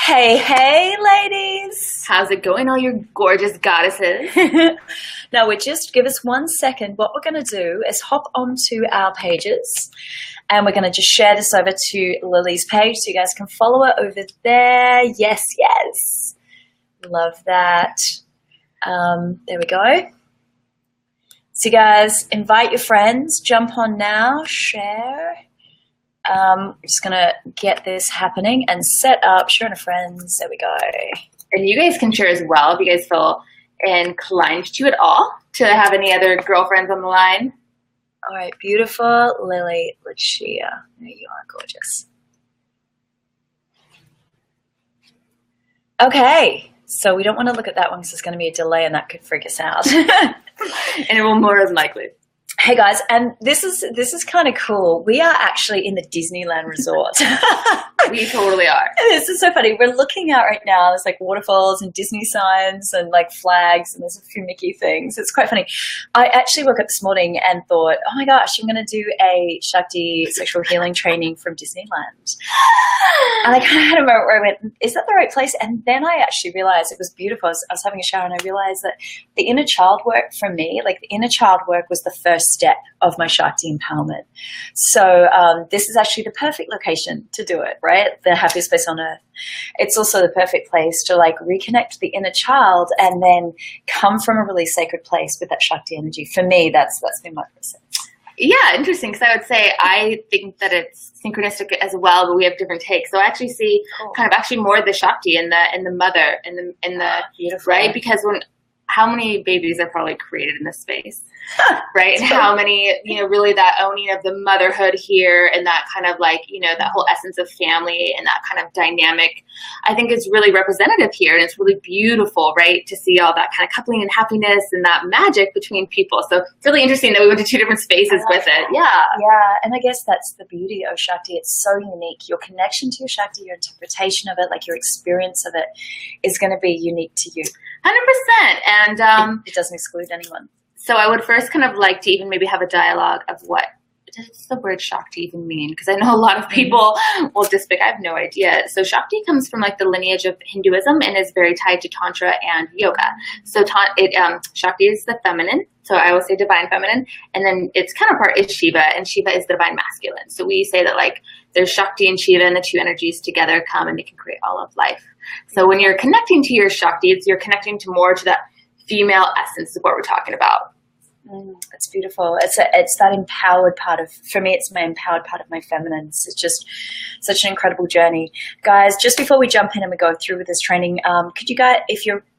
Hey, ladies. How's it going, all you gorgeous goddesses? Now, give us 1 second. What we're going to do is hop onto our pages and we're going to just share this over to Lily's page so you guys can follow her over there. Yes. Love that. There we go. So you guys, invite your friends, jump on now, share. We're just going to get this happening and set up, share to friends. There we go. And you guys can share as well if you guys feel inclined to at all, to have any other girlfriends on the line. All right, beautiful Lily, Lucia. There you are, gorgeous. Okay, so we don't want to look at that one because there's going to be a delay and that could freak us out. And it will more than likely. Hey guys, and this is kind of cool. We are actually in the Disneyland resort. We totally are. This is so funny. We're looking out right now. There's like waterfalls and Disney signs and like flags, and there's a few Mickey things. It's quite funny. I actually woke up this morning and thought, oh my gosh, I'm going to do a Shakti sexual healing training from Disneyland. And I kind of had a moment where I went, is that the right place? And then I actually realized it was beautiful. I was having a shower and I realized that the inner child work for me, like the inner child work was the first step of my Shakti empowerment. So this is actually the perfect location to do it, right? The happiest place on earth. It's also the perfect place to like reconnect to the inner child and then come from a really sacred place with that Shakti energy. For me, that's been my process. Yeah, interesting. Because I would say I think that it's synchronistic as well, but we have different takes. So I actually see kind of actually more of the Shakti in the mother in the beautiful. Right, because how many babies are probably created in this space, right? And how many, really that owning of the motherhood here and that kind of like, that whole essence of family and that kind of dynamic, I think is really representative here. And it's really beautiful, right? To see all that kind of coupling and happiness and that magic between people. So it's really interesting that we went to two different spaces with it. Yeah. Yeah. And I guess that's the beauty of Shakti. It's so unique. Your connection to your Shakti, your interpretation of it, like your experience of it is going to be unique to you. 100%. And it doesn't exclude anyone. So I would first kind of like to even maybe have a dialogue of what does the word Shakti even mean? Because I know a lot of people will just pick, I have no idea. So Shakti comes from like the lineage of Hinduism and is very tied to Tantra and yoga. So Shakti is the feminine. So I will say divine feminine. And then its counterpart is Shiva, and Shiva is the divine masculine. So we say that like there's Shakti and Shiva, and the two energies together come and they can create all of life. So when you're connecting to your Shakti, you're connecting to more to that female essence of what we're talking about. It's beautiful. It's that empowered part of, for me, it's my empowered part of my feminine. It's just such an incredible journey. Guys, just before we jump in and we go through with this training, could you guys,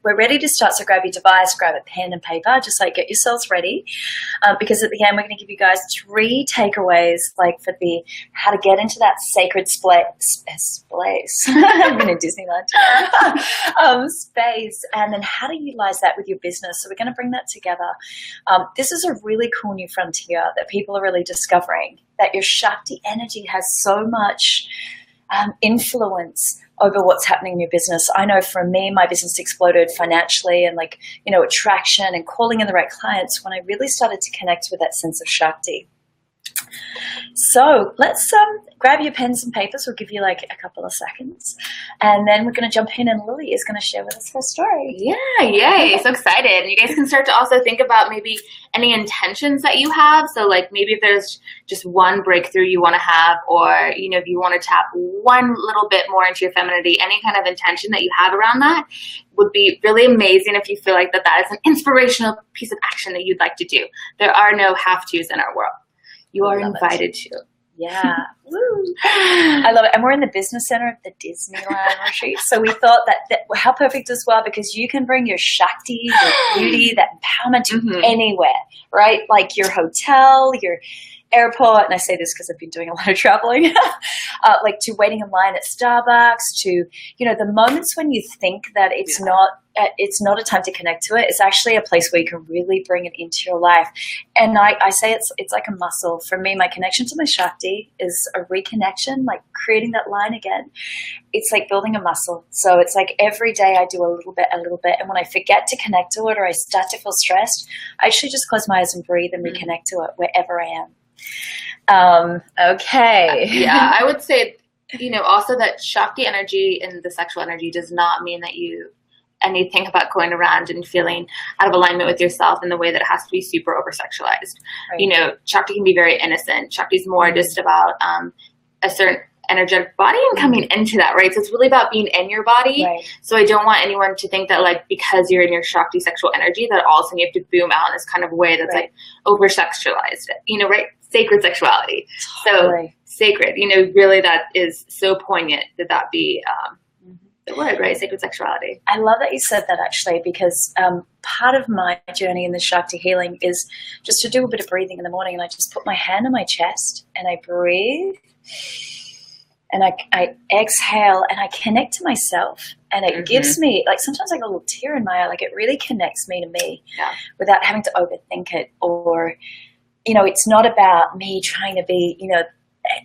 we're ready to start, so grab your device, grab a pen and paper, just like get yourselves ready. Because at the end, we're going to give you guys 3 takeaways, like for how to get into that sacred space. I've been in Disneyland. Space, and then how to utilize that with your business. So we're going to bring that together. This is a really cool new frontier that people are really discovering, that your Shakti energy has so much influence over what's happening in your business. I know for me, my business exploded financially and attraction and calling in the right clients when I really started to connect with that sense of Shakti. So let's grab your pens and papers. We'll give you like a couple of seconds. And then we're going to jump in and Lily is going to share with us her story. Yeah, yay. So excited. And you guys can start to also think about maybe any intentions that you have. So like maybe if there's just one breakthrough you want to have, or, if you want to tap one little bit more into your femininity, any kind of intention that you have around that would be really amazing if you feel like that is an inspirational piece of action that you'd like to do. There are no have-tos in our world. You are invited to. Yeah. Woo. I love it. And we're in the business center of the Disneyland retreat. So we thought that how perfect as well, because you can bring your Shakti, your beauty, that empowerment to anywhere, right? Like your hotel, your airport, and I say this because I've been doing a lot of traveling, like to waiting in line at Starbucks, to, the moments when you think that it's not a time to connect to it. It's actually a place where you can really bring it into your life. And I say it's like a muscle. For me, my connection to my Shakti is a reconnection, like creating that line again. It's like building a muscle. So it's like every day I do a little bit. And when I forget to connect to it or I start to feel stressed, I actually just close my eyes and breathe and reconnect to it wherever I am. Okay. Yeah, I would say Also that Shakti energy and the sexual energy does not mean that anything about going around and feeling out of alignment with yourself in the way that it has to be super over sexualized. Right. Shakti can be very innocent. Shakti is more just about a certain energetic body and coming into that, right? So it's really about being in your body. Right. So I don't want anyone to think that like because you're in your Shakti sexual energy that all of a sudden you have to boom out in this kind of way that's like over sexualized, right? Sacred sexuality. Totally. So sacred, really that is so poignant that be the word, right? Sacred sexuality. I love that you said that actually, because part of my journey in the Shakti healing is just to do a bit of breathing in the morning, and I just put my hand on my chest and I breathe and I exhale and I connect to myself, and it gives me, like, sometimes I get a little tear in my eye, like it really connects me to me without having to overthink it, or it's not about me trying to be,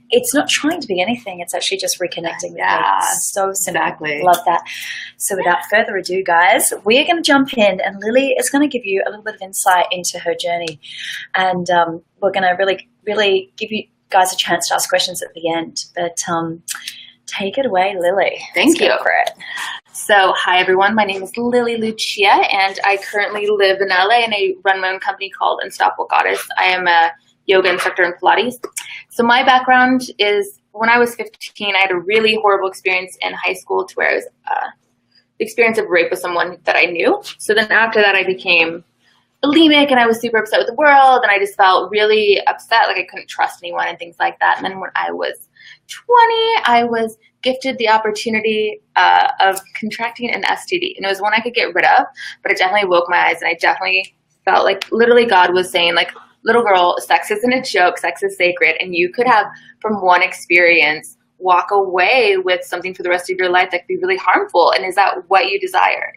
it's not trying to be anything. It's actually just reconnecting with me. So simple. Exactly. Love that. So without further ado, guys, we're going to jump in, and Lily is going to give you a little bit of insight into her journey. And we're going to really give you guys a chance to ask questions at the end. But take it away, Lily. Thank you. For it. So, hi everyone. My name is Lily Lucia, and I currently live in LA, and I run my own company called Unstoppable Goddess. I am a yoga instructor in Pilates. So my background is, when I was 15, I had a really horrible experience in high school to where I was the experience of rape with someone that I knew. So then after that, I became bulimic, and I was super upset with the world, and I just felt really upset, like I couldn't trust anyone and things like that. And then when I was 20, I was gifted the opportunity of contracting an STD, and it was one I could get rid of, but it definitely woke my eyes, and I definitely felt like literally God was saying, like, little girl, sex isn't a joke, sex is sacred, and you could have, from one experience, walk away with something for the rest of your life that could be really harmful. And is that what you desire?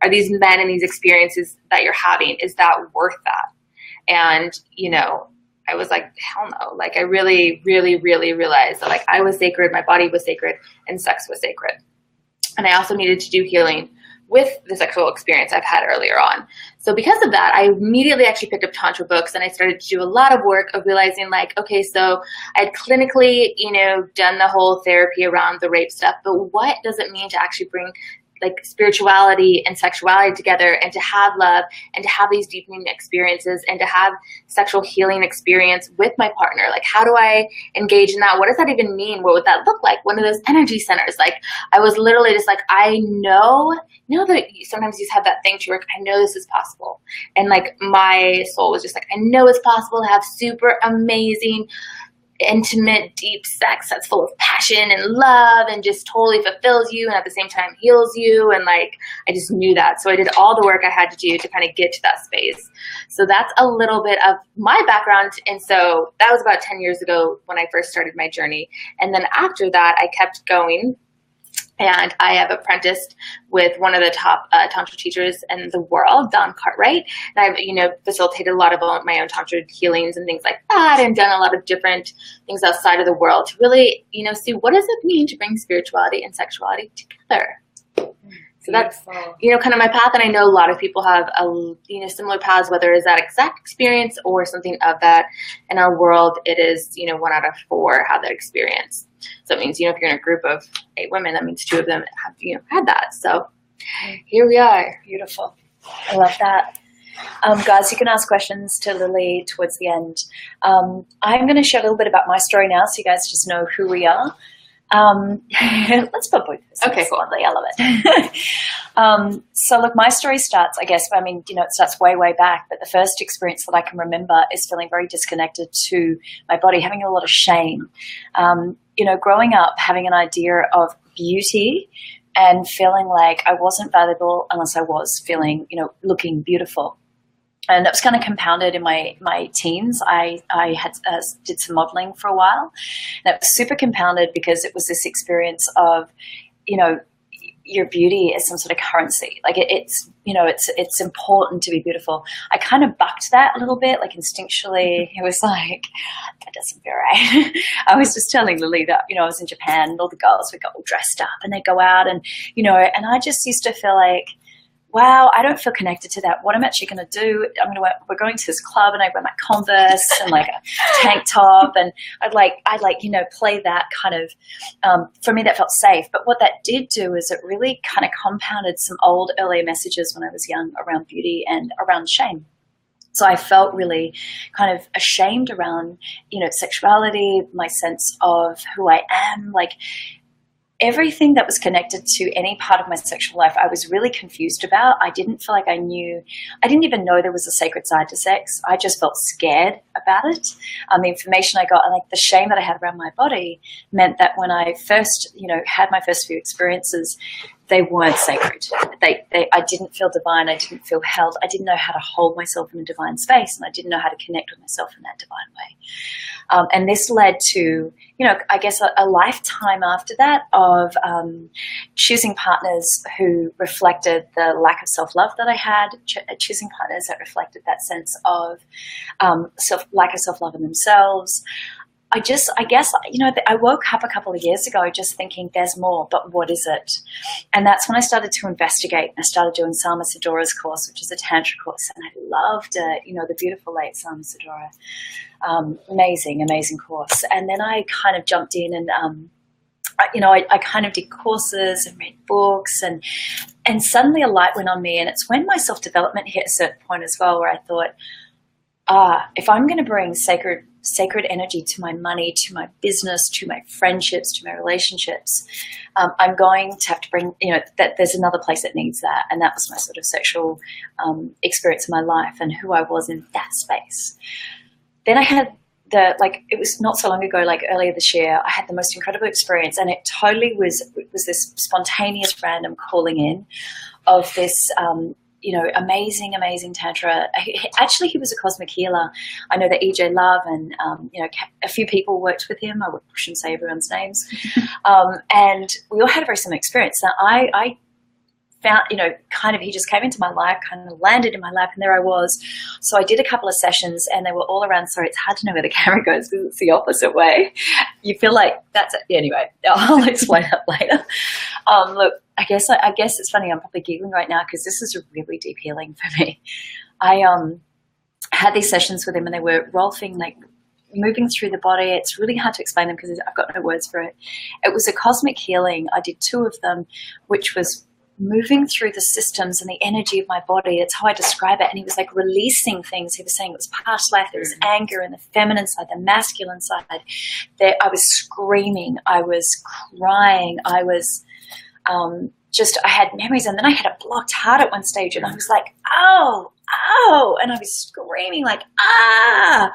Are these men and these experiences that you're having, is that worth that? And, I was like, hell no. Like, I really, really, really realized that, like, I was sacred, my body was sacred, and sex was sacred. And I also needed to do healing with the sexual experience I've had earlier on. So because of that, I immediately actually picked up Tantra books, and I started to do a lot of work of realizing, like, okay, so I had clinically, done the whole therapy around the rape stuff, but what does it mean to actually bring like spirituality and sexuality together, and to have love, and to have these deepening experiences, and to have sexual healing experience with my partner? Like, how do I engage in that? What does that even mean? What would that look like? One of those energy centers. Like, I was literally just like, I know that sometimes you have that thing to work. I know this is possible. And like, my soul was just like, I know it's possible to have super amazing, intimate, deep sex that's full of passion and love and just totally fulfills you and at the same time heals you. And like, I just knew that. So I did all the work I had to do to kind of get to that space. So that's a little bit of my background. And so that was about 10 years ago when I first started my journey. And then after that, I kept going. And I have apprenticed with one of the top Tantra teachers in the world, Don Cartwright. And I've, facilitated a lot of my own Tantra healings and things like that, and done a lot of different things outside of the world to really, see what does it mean to bring spirituality and sexuality together. So that's, kind of my path. And I know a lot of people have, similar paths, whether it's that exact experience or something of that. In our world, it is, 1 out of 4 have that experience. So it means, if you're in a group of 8 women, that means 2 of them have, had that. So here we are. Beautiful. I love that. Guys, you can ask questions to Lily towards the end. I'm going to share a little bit about my story now, so you guys just know who we are. Let's put both. Okay, cool. Lovely. I love it. So look, my story starts, I guess, it starts way, way back, but the first experience that I can remember is feeling very disconnected to my body, having a lot of shame. Growing up, having an idea of beauty and feeling like I wasn't valuable unless I was feeling, looking beautiful. And that was kind of compounded in my teens. I had did some modeling for a while. And that was super compounded because it was this experience of, your beauty is some sort of currency. Like it's important to be beautiful. I kind of bucked that a little bit, like instinctually. It was like, that doesn't feel right. I was just telling Lily that, I was in Japan and all the girls would go all dressed up and they'd go out and, and I just used to feel like, wow, I don't feel connected to that. What I'm actually going to do, we're going to this club and I wear my Converse and like a tank top, and I'd like, play that kind of, for me that felt safe. But what that did do is it really kind of compounded some old earlier messages when I was young around beauty and around shame. So I felt really kind of ashamed around, sexuality, my sense of who I am, like everything that was connected to any part of my sexual life, I was really confused about. I didn't feel like I didn't even know there was a sacred side to sex. I just felt scared about it. The information I got and like the shame that I had around my body meant that when I first, had my first few experiences, they weren't sacred. I didn't feel divine. I didn't feel held. I didn't know how to hold myself in a divine space, and I didn't know how to connect with myself in that divine way. And this led to, I guess a lifetime after that of choosing partners who reflected the lack of self-love that I had, choosing partners that reflected that sense of lack of self-love in themselves. I guess, I woke up a couple of years ago just thinking there's more, but what is it? And that's when I started to investigate. I started doing Sama Sidora's course, which is a Tantra course, and I loved it, the beautiful late Sama Sidora. Amazing, amazing course. And then I kind of jumped in and, I kind of did courses and read books, and suddenly a light went on me. And it's when my self-development hit a certain point as well, where I thought, if I'm going to bring sacred energy to my money, to my business, to my friendships, to my relationships, I'm going to have to bring, that there's another place that needs that. And that was my sort of sexual experience in my life and who I was in that space. Then I had it was not so long ago, like earlier this year, I had the most incredible experience, and it totally was this spontaneous random calling in of this, amazing, amazing Tantra. Actually, he was a cosmic healer. I know that EJ Love and, a few people worked with him. I shouldn't say everyone's names. And we all had a very similar experience. Now, I found, he just came into my life, kind of landed in my lap, and there I was. So I did a couple of sessions, and they were all around. Sorry, it's hard to know where the camera goes because it's the opposite way. You feel like that's it. Anyway, I'll explain that later. Look, I guess it's funny. I'm probably giggling right now because this is a really deep healing for me. I had these sessions with him, and they were rolfing, like moving through the body. It's really hard to explain them because I've got no words for it. It was a cosmic healing. I did 2 of them, which was moving through the systems and the energy of my body. It's how I describe it. And he was like releasing things. He was saying it was past life. There was anger in the feminine side, the masculine side. I was screaming. I was crying. I was I had memories. And then I had a blocked heart at one stage. And I was like, oh. And I was screaming like, ah.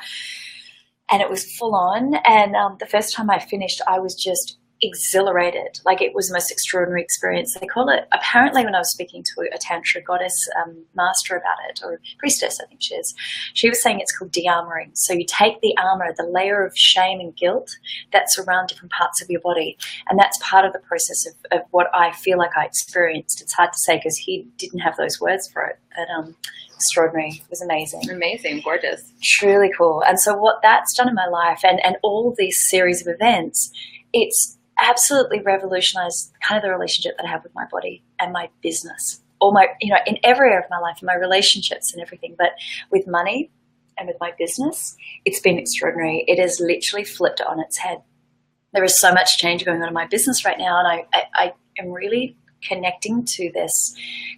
And it was full on. And the first time I finished, I was just exhilarated. Like, it was the most extraordinary experience. They call it, apparently when I was speaking to a Tantra goddess master about it, or priestess I think she is, she was saying it's called de-armoring. So you take the armor, the layer of shame and guilt that's around different parts of your body, and that's part of the process of what I feel like I experienced. It's hard to say because he didn't have those words for it, but extraordinary. It was amazing, gorgeous, truly cool. And so what that's done in my life, and all these series of events, it's absolutely revolutionized kind of the relationship that I have with my body and my business, or my, in every area of my life, in my relationships and everything. But with money and with my business, it's been extraordinary. It has literally flipped it on its head. There is so much change going on in my business right now, and I am really connecting to this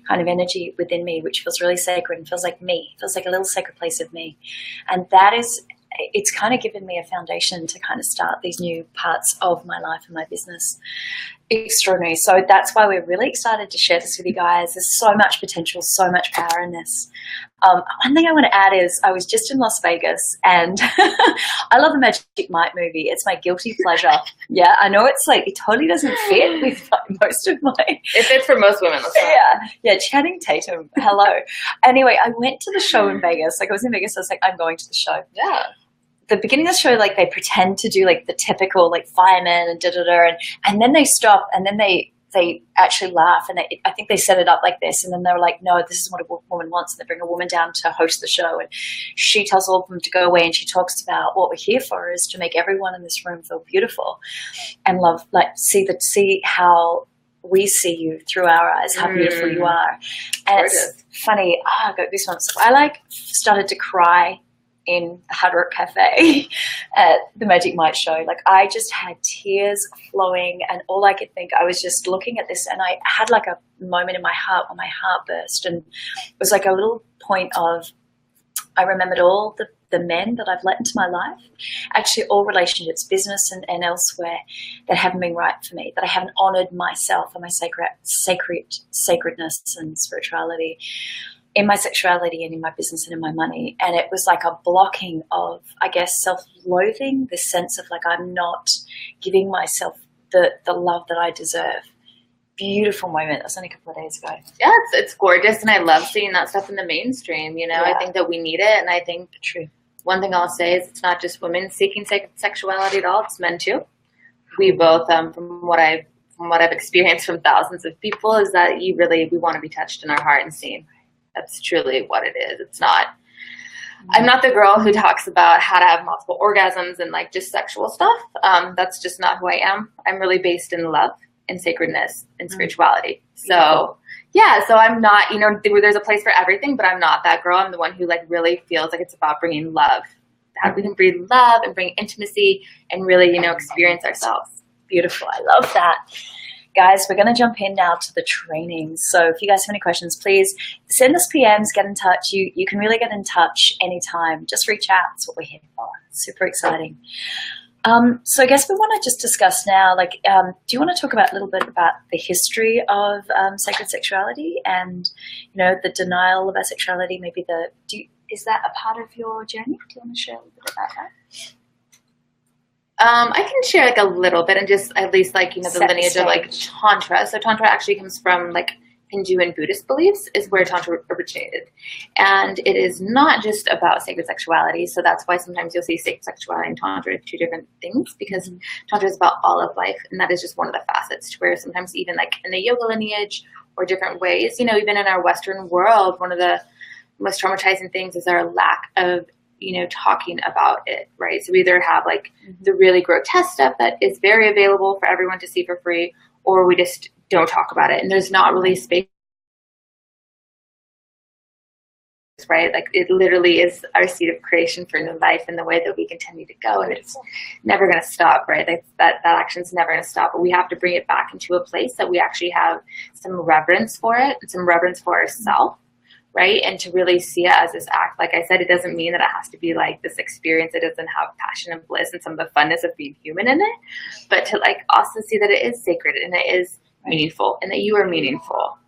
kind of energy within me, which feels really sacred and feels like me, feels like a little sacred place of me. And that is, it's kind of given me a foundation to kind of start these new parts of my life and my business. Extraordinary. So that's why we're really excited to share this with you guys. There's so much potential, so much power in this. One thing I want to add is I was just in Las Vegas, and I love the Magic Mike movie. It's my guilty pleasure. Yeah, I know it's like, it totally doesn't fit with most of my... It fits for most women. Yeah, Channing Tatum. Hello. Anyway, I went to the show in Vegas. Like, I was in Vegas, I was like, I'm going to the show. Yeah. The beginning of the show, like, they pretend to do like the typical like fireman and and then they stop, and then they actually laugh, and I think they set it up like this, and then they were like, no, this is what a woman wants, and they bring a woman down to host the show, and she tells all of them to go away, and she talks about what we're here for is to make everyone in this room feel beautiful and love, like see how we see you through our eyes, how beautiful you are. And Gorgeous. it's funny, I got goosebumps. I like started to cry in the Hard Rock Cafe at the Magic Mike show. Like I just had tears flowing, and all I could think, I was just looking at this, and I had like a moment in my heart where my heart burst, and it was like a little point of, I remembered all the men that I've let into my life, actually all relationships, business and elsewhere, that haven't been right for me, that I haven't honored myself and my sacredness and spirituality in my sexuality and in my business and in my money. And it was like a blocking of, I guess, self-loathing, this sense of like I'm not giving myself the love that I deserve. Beautiful moment. That was only a couple of days ago. Yeah, it's gorgeous, and I love seeing that stuff in the mainstream. You know, I think that we need it, and I think true. One thing I'll say is it's not just women seeking sexuality at all; it's men too. We both, from what I've experienced from thousands of people, is that we want to be touched in our heart and seen. That's truly what it is. It's not. I'm not the girl who talks about how to have multiple orgasms and like just sexual stuff. That's just not who I am. I'm really based in love and sacredness and spirituality. So yeah, so I'm not, there's a place for everything, but I'm not that girl. I'm the one who like really feels like it's about bringing love. How we can breathe love and bring intimacy and really, experience ourselves. Beautiful. I love that. Guys, we're going to jump in now to the training. So if you guys have any questions, please send us PMs, get in touch. You can really get in touch anytime. Just reach out. That's what we're here for. Super exciting. So I guess we want to just discuss now, do you want to talk a little bit about the history of sacred sexuality and, the denial of our sexuality? Maybe is that a part of your journey? Do you want to share a little bit about that? I can share like a little bit and just at least the lineage of like Tantra. So Tantra actually comes from like Hindu and Buddhist beliefs is where Tantra originated. And it is not just about sacred sexuality. So that's why sometimes you'll see sacred sexuality and Tantra are two different things, because Tantra is about all of life. And that is just one of the facets, to where sometimes even like in the yoga lineage or different ways, even in our Western world, one of the most traumatizing things is our lack of talking about it, right? So we either have like the really grotesque stuff that is very available for everyone to see for free, or we just don't talk about it. And there's not really space, right? Like it literally is our seed of creation for new life and the way that we continue to go. And it's never going to stop, right? That action's never going to stop, but we have to bring it back into a place that we actually have some reverence for it and some reverence for ourselves. Right? And to really see it as this act. Like I said, it doesn't mean that it has to be like this experience. It doesn't have passion and bliss and some of the funness of being human in it, but to like also see that it is sacred and it is meaningful and that you are meaningful.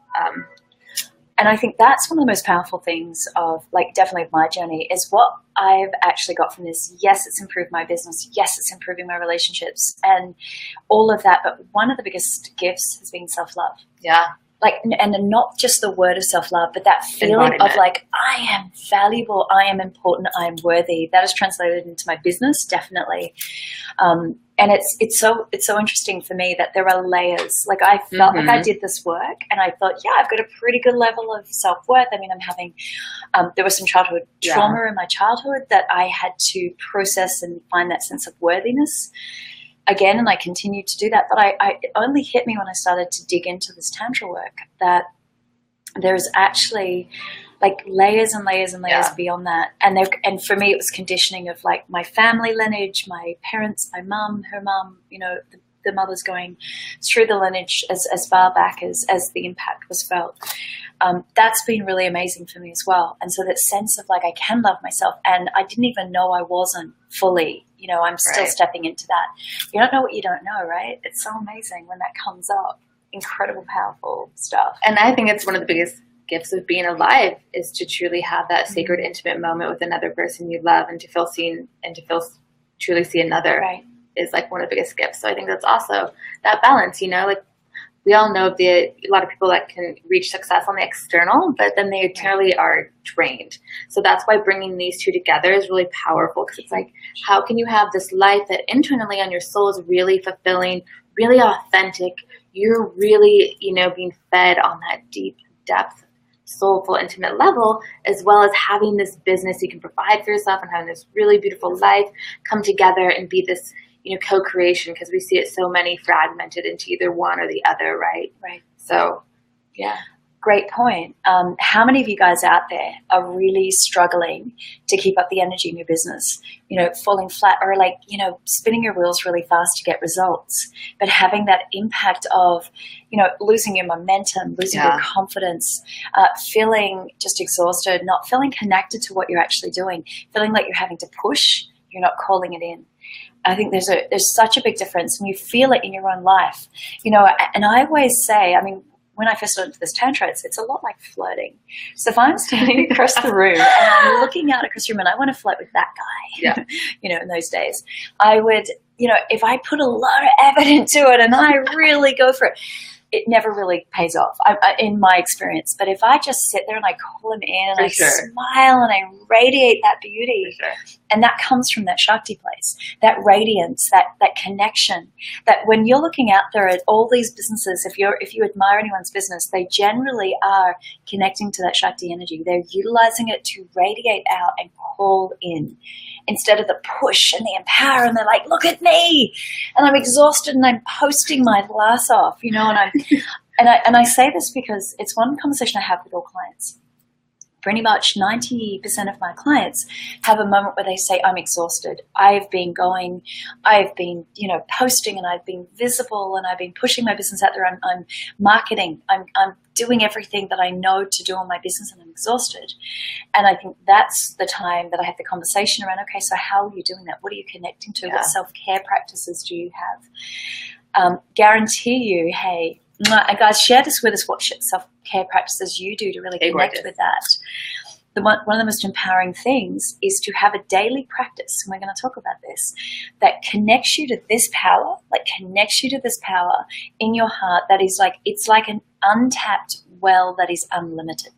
And I think that's one of the most powerful things of definitely my journey is what I've actually got from this. Yes, it's improved my business. Yes, it's improving my relationships and all of that. But one of the biggest gifts has been self-love. Yeah. And not just the word of self-love, but that feeling of I am valuable, I am important, I am worthy. That is translated into my business, definitely. And it's so interesting for me that there are layers. Like I felt like I did this work and I thought, yeah, I've got a pretty good level of self-worth. I mean, I'm having, there was some childhood trauma in my childhood that I had to process and find that sense of worthiness again, and I continued to do that. But it only hit me when I started to dig into this Tantra work that there's actually layers and layers and layers beyond that. And for me, it was conditioning of my family lineage, my parents, my mum, her mum, the mothers going through the lineage as far back as the impact was felt. That's been really amazing for me as well. And so that sense of I can love myself, and I didn't even know I wasn't fully. I'm still stepping into that. You don't know what you don't know, right? It's so amazing when that comes up. Incredible, powerful stuff. And I think it's one of the biggest gifts of being alive is to truly have that sacred, intimate moment with another person you love, and to feel seen and to truly see another is one of the biggest gifts. So I think that's also that balance, we all know a lot of people that can reach success on the external, but then they internally are drained. So that's why bringing these two together is really powerful, because it's how can you have this life that internally on your soul is really fulfilling, really authentic, you're really, being fed on that deep depth, soulful, intimate level, as well as having this business you can provide for yourself and having this really beautiful life come together and be this, co-creation, because we see it so many fragmented into either one or the other, right? Right. So, yeah. Great point. How many of you guys out there are really struggling to keep up the energy in your business? Falling flat, or spinning your wheels really fast to get results, but having that impact of, losing your momentum, losing your confidence, feeling just exhausted, not feeling connected to what you're actually doing, feeling like you're having to push, you're not calling it in. I think there's such a big difference when you feel it in your own life. And I always say, when I first learned this Tantra, it's a lot like flirting. So if I'm standing across the room and I'm looking out across the room and I want to flirt with that guy, in those days, I would, if I put a lot of effort into it and I really go for it, it never really pays off, in my experience. But if I just sit there and I call him in and I smile and I radiate that beauty, and that comes from that Shakti place, that radiance, that connection, that when you're looking out there at all these businesses, if you admire anyone's business, they generally are connecting to that Shakti energy. They're utilizing it to radiate out and call in, instead of the push and the empower, and they're like, look at me, and I'm exhausted and I'm posting my glass off, and I say this because it's one conversation I have with all clients. Pretty much 90% of my clients have a moment where they say, I'm exhausted. I've been posting, and I've been visible, and I've been pushing my business out there. I'm marketing. I'm doing everything that I know to do on my business, and I'm exhausted. And I think that's the time that I have the conversation around, okay, so how are you doing that? What are you connecting to? What self-care practices do you have? Guarantee you, hey, and guys, share this with us, what self-care practices you do to really connect with that. One of the most empowering things is to have a daily practice, and we're going to talk about this, that connects you to this power, in your heart that is it's like an untapped well that is unlimited.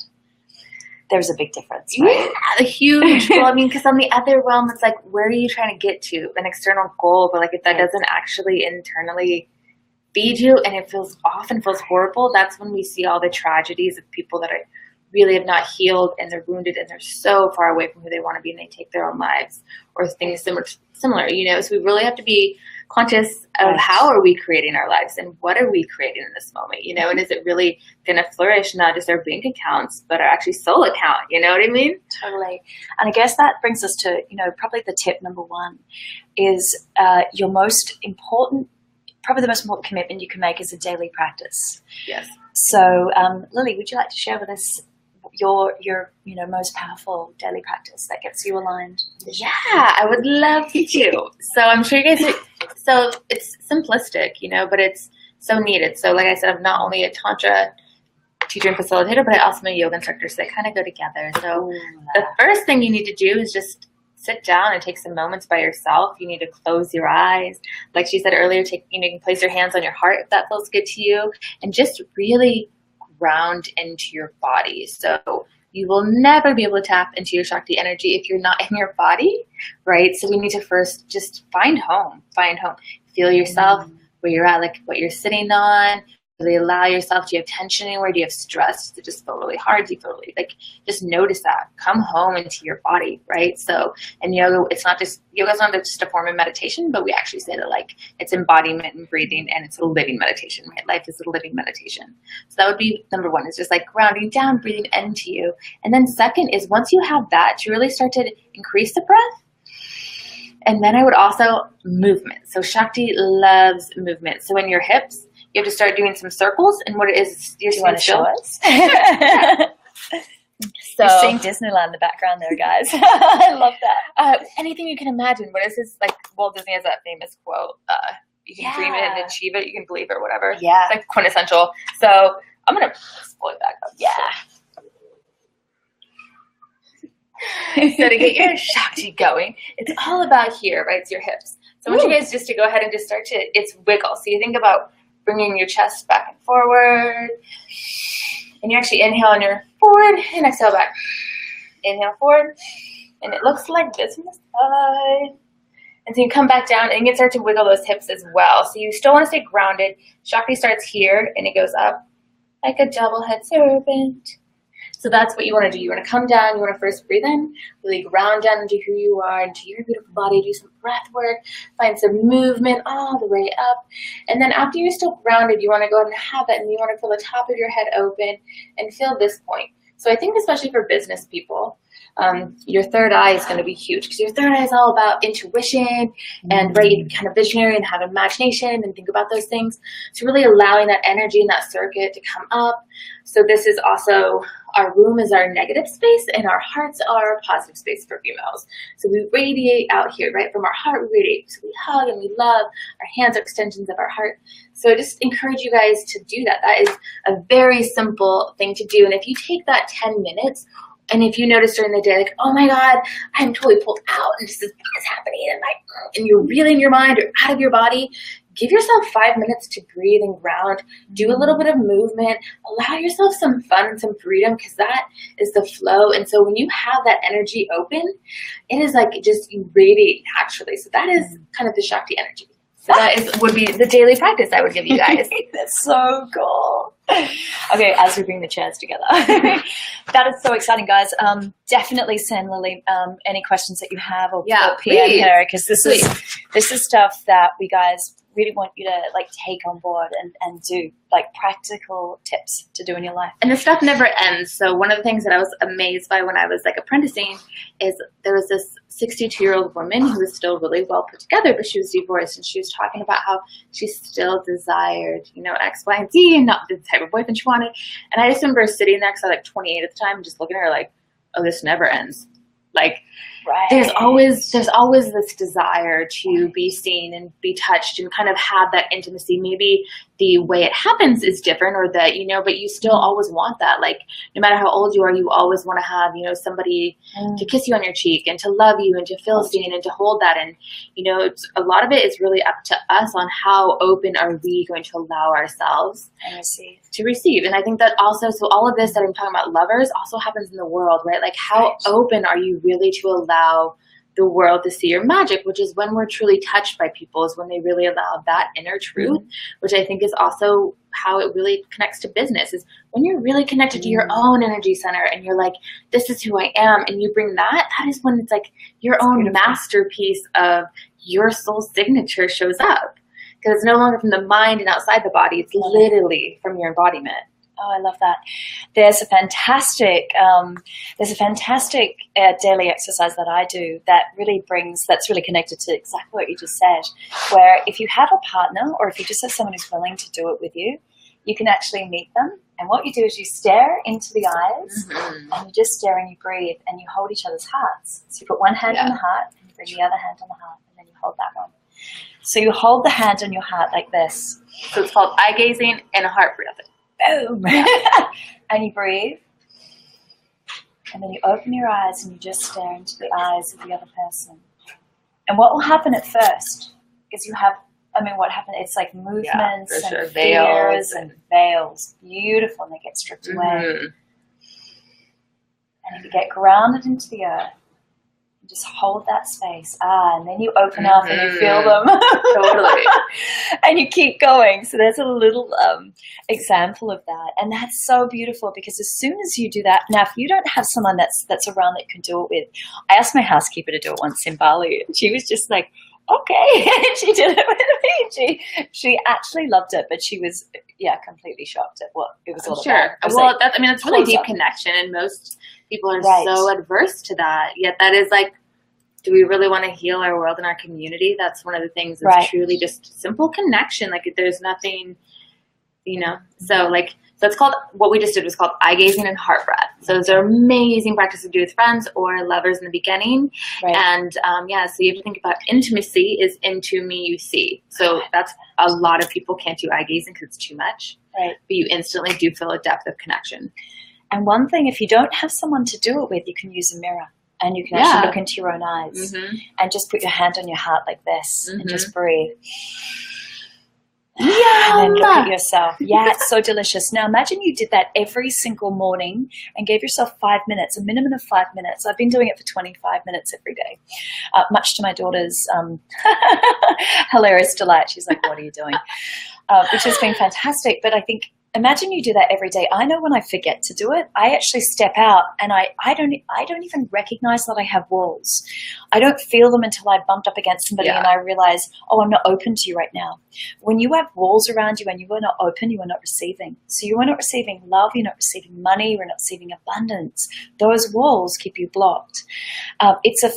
There's a big difference, right? Yeah, a huge. Well, because on the other realm, it's like, where are you trying to get to? An external goal, but if that doesn't actually internally feed you, and it often feels horrible, that's when we see all the tragedies of people that really have not healed, and they're wounded, and they're so far away from who they want to be, and they take their own lives, or things similar. So we really have to be conscious of how are we creating our lives, and what are we creating in this moment, and is it really going to flourish, not just our bank accounts, but our actually soul account, you know what I mean? Totally. And I guess that brings us to, probably the tip number one is your most important, probably the most important commitment you can make is a daily practice. Yes. So, Lily, would you like to share with us your most powerful daily practice that gets you aligned? Yeah, I would love to. So I'm sure you guys so it's simplistic, but it's so needed. So like I said, I'm not only a Tantra teacher and facilitator, but I also am a yoga instructor, so they kind of go together. So the first thing you need to do is just sit down and take some moments by yourself. You need to close your eyes. Like she said earlier, you can place your hands on your heart if that feels good to you, and just really ground into your body. So you will never be able to tap into your Shakti energy if you're not in your body, right? So we need to first just find home. Feel yourself where you're at, like what you're sitting on. Really allow yourself. Do you have tension anywhere? Do you have stress? Does it just feel really hard? Do you feel really just notice that. Come home into your body, right? So, and yoga's not just a form of meditation, but we actually say that it's embodiment and breathing, and it's a living meditation, right? Life is a living meditation. So that would be number one, is just grounding down, breathing into you. And then second is, once you have that, to really start to increase the breath. And then I would also movement. So Shakti loves movement. So in your hips, you have to start doing some circles, and what it is, you're want to show us? So, you're seeing Disneyland in the background there, guys. I love that. Anything you can imagine. What is this? Walt Disney has that famous quote, you can dream it and achieve it, you can believe it, or whatever. Yeah. It's quintessential. So I'm going to pull it back up. Yeah. So to get your Shakti going, it's all about here, right? It's your hips. So I want you guys just to go ahead and just start to, it's wiggle. So you think about bringing your chest back and forward, and you actually inhale on your forward and exhale back. Inhale forward, and it looks like this on the side. And so you come back down, and you can start to wiggle those hips as well. So you still want to stay grounded. Shakti starts here, and it goes up like a double head serpent. So that's what you want to do. You want to come down. You want to first breathe in, really ground down into who you are, into your beautiful body. Do some breath work, find some movement all the way up. And then after you're still grounded, you want to go ahead and have that, and you want to feel the top of your head open and feel this point. So I think especially for business people, your third eye is going to be huge, because your third eye is all about intuition and kind of visionary and have imagination and think about those things. So really allowing that energy in that circuit to come up. So this is also, our womb is our negative space and our hearts are positive space for females. So we radiate out here, right? From our heart, we radiate. So we hug and we love. Our hands are extensions of our heart. So I just encourage you guys to do that. That is a very simple thing to do. And if you take that 10 minutes, and if you notice during the day, like, oh my God, I'm totally pulled out and this is happening, and you're really in your mind or out of your body, give yourself 5 minutes to breathe and ground. Do a little bit of movement. Allow yourself some fun and some freedom, because that is the flow. And so when you have that energy open, it is like just you radiate naturally. So that is kind of the Shakti energy. So that would be the daily practice I would give you guys. That's so cool. Okay, as we bring the chairs together. That is so exciting, guys. Definitely send Lily any questions that you have, or PM her, because this is stuff that we guys really want you to like take on board and do, like practical tips to do in your life. And the stuff never ends. So one of the things that I was amazed by when I was like apprenticing is there was this 62-year-old woman who was still really well put together, but she was divorced, and she was talking about how she still desired, X, Y, and Z, and not the type of boyfriend she wanted. And I just remember sitting there, because I was like 28 at the time, just looking at her like, oh, this never ends. Like, right. There's always this desire to be seen and be touched and kind of have that intimacy. Maybe the way it happens is different, or that, but you still always want that. Like, no matter how old you are, you always want to have, somebody to kiss you on your cheek and to love you and to feel seen and to hold that. And, a lot of it is really up to us on how open are we going to allow ourselves to receive. And I think that also, so all of this that I'm talking about lovers also happens in the world, right? Like, how open are you really to allow the world to see your magic, which is when we're truly touched by people, is when they really allow that inner truth, which I think is also how it really connects to business, is when you're really connected to your own energy center and you're like, this is who I am, and you bring that is when it's like your own masterpiece of your soul signature shows up, because it's no longer from the mind and outside the body, it's literally from your embodiment. Oh, I love that. There's a fantastic daily exercise that I do that's really connected to exactly what you just said, where if you have a partner, or if you just have someone who's willing to do it with you, you can actually meet them. And what you do is you stare into the eyes, and you just stare and you breathe, and you hold each other's hearts. So you put one hand on the heart, and you bring the other hand on the heart, and then you hold that one. So you hold the hand on your heart like this. So it's called eye gazing and heart breathing. Boom. And you breathe, and then you open your eyes and you just stare into the eyes of the other person. And what will happen at first is what happened, it's like movements and fears and veils, beautiful, and they get stripped away. And if you get grounded into the earth, you just hold that space. And then you open up and you feel them. Totally. And you keep going. So there's a little example of that. And that's so beautiful, because as soon as you do that, now if you don't have someone that's around that you can do it with, I asked my housekeeper to do it once in Bali, and she was just like, okay. And she did it with me. She actually loved it, but she was completely shocked at what it was all about. Well, that's really deep connection, and most people are so adverse to that. Yet that is like, do we really want to heal our world and our community? That's one of the things that's truly just simple connection. Like, there's nothing, so it's called, what we just did was called eye gazing and heart breath. So those are amazing practices to do with friends or lovers in the beginning. Right. And so you have to think about intimacy is into me, you see. So that's, a lot of people can't do eye gazing because it's too much. Right. But you instantly do feel a depth of connection. And one thing, if you don't have someone to do it with, you can use a mirror, and you can actually look into your own eyes and just put your hand on your heart like this and just breathe. And then look at yourself. Yeah, it's so delicious. Now imagine you did that every single morning and gave yourself 5 minutes, a minimum of 5 minutes. I've been doing it for 25 minutes every day, much to my daughter's hilarious delight. She's like, what are you doing? Which has been fantastic. But I think imagine you do that every day. I know when I forget to do it, I actually step out and I don't even recognize that I have walls. I don't feel them until I bumped up against somebody and I realize, oh, I'm not open to you right now. When you have walls around you and you are not open, you are not receiving. So you are not receiving love, you're not receiving money, you're not receiving abundance. Those walls keep you blocked.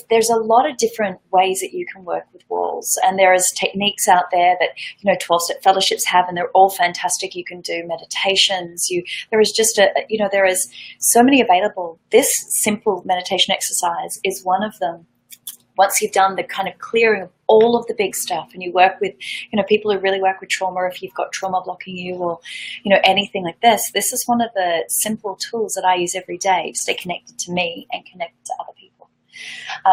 There's a lot of different ways that you can work with walls, and there is techniques out there that 12-step fellowships have, and they're all fantastic. You can do meditations. There is so many available. This simple meditation exercise is one of them. Once you've done the kind of clearing of all of the big stuff, and you work with, people who really work with trauma, if you've got trauma blocking you or, anything like this is one of the simple tools that I use every day to stay connected to me and connected to other people.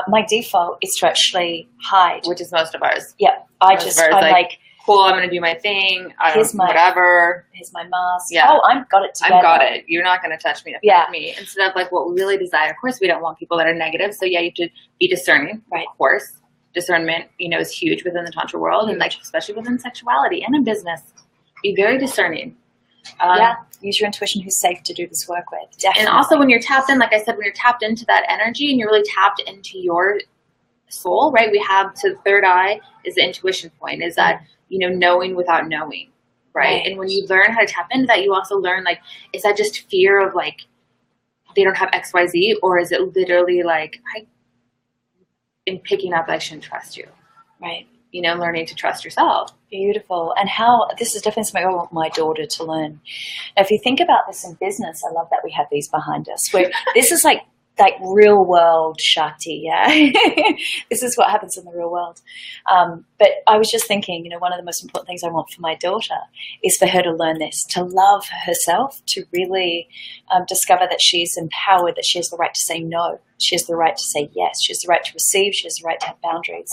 My default is to actually hide. Which is most of ours. Yeah. I'm like, cool, I'm going to do my thing. Whatever. Here's my mask. Yeah. Oh, I've got it together. I've got it. You're not going to touch me, affect me. Instead of like what we really desire. Of course, we don't want people that are negative. So yeah, you have to be discerning. Right. Of course. Discernment, is huge within the Tantra world, and like especially within sexuality and in business. Be very discerning. Use your intuition. Who's safe to do this work with? Definitely. And also when you're tapped in, like I said, when you're tapped into that energy and you're really tapped into your soul, right? We have to the third eye is the intuition point, is that, knowing without knowing, right? And when you learn how to tap into that, you also learn, like, is that just fear of like, they don't have XYZ, or is it literally like, in picking up, I shouldn't trust you. Right. Learning to trust yourself. Beautiful. And this is definitely something I want my daughter to learn. Now, if you think about this in business, I love that we have these behind us. This is like real world Shakti, yeah. This is what happens in the real world. But I was just thinking, one of the most important things I want for my daughter is for her to learn this, to love herself, to really discover that she's empowered, that she has the right to say no. She has the right to say yes. She has the right to receive. She has the right to have boundaries.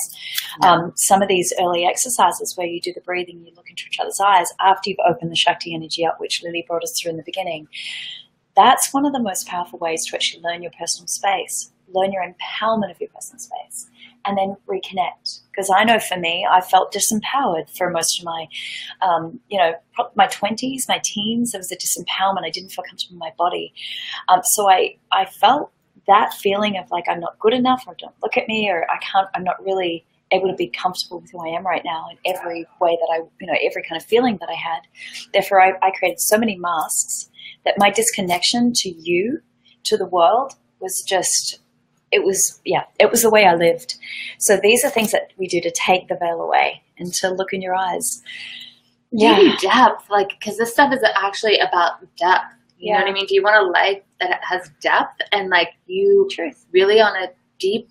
Some of these early exercises where you do the breathing, you look into each other's eyes after you've opened the Shakti energy up, which Lily brought us through in the beginning. That's one of the most powerful ways to actually learn your personal space, learn your empowerment of your personal space, and then reconnect. Because I know for me, I felt disempowered for most of my, my 20s, my teens. There was a disempowerment. I didn't feel comfortable in my body. So I felt that feeling of like, I'm not good enough, or don't look at me, or I'm not really able to be comfortable with who I am right now in every way that every kind of feeling that I had. Therefore, I created so many masks that my disconnection to you, to the world, was just, it was the way I lived. So these are things that we do to take the veil away and to look in your eyes. Maybe depth, because this stuff is actually about depth. You know what I mean? Do you want a life that has depth and you really on a deep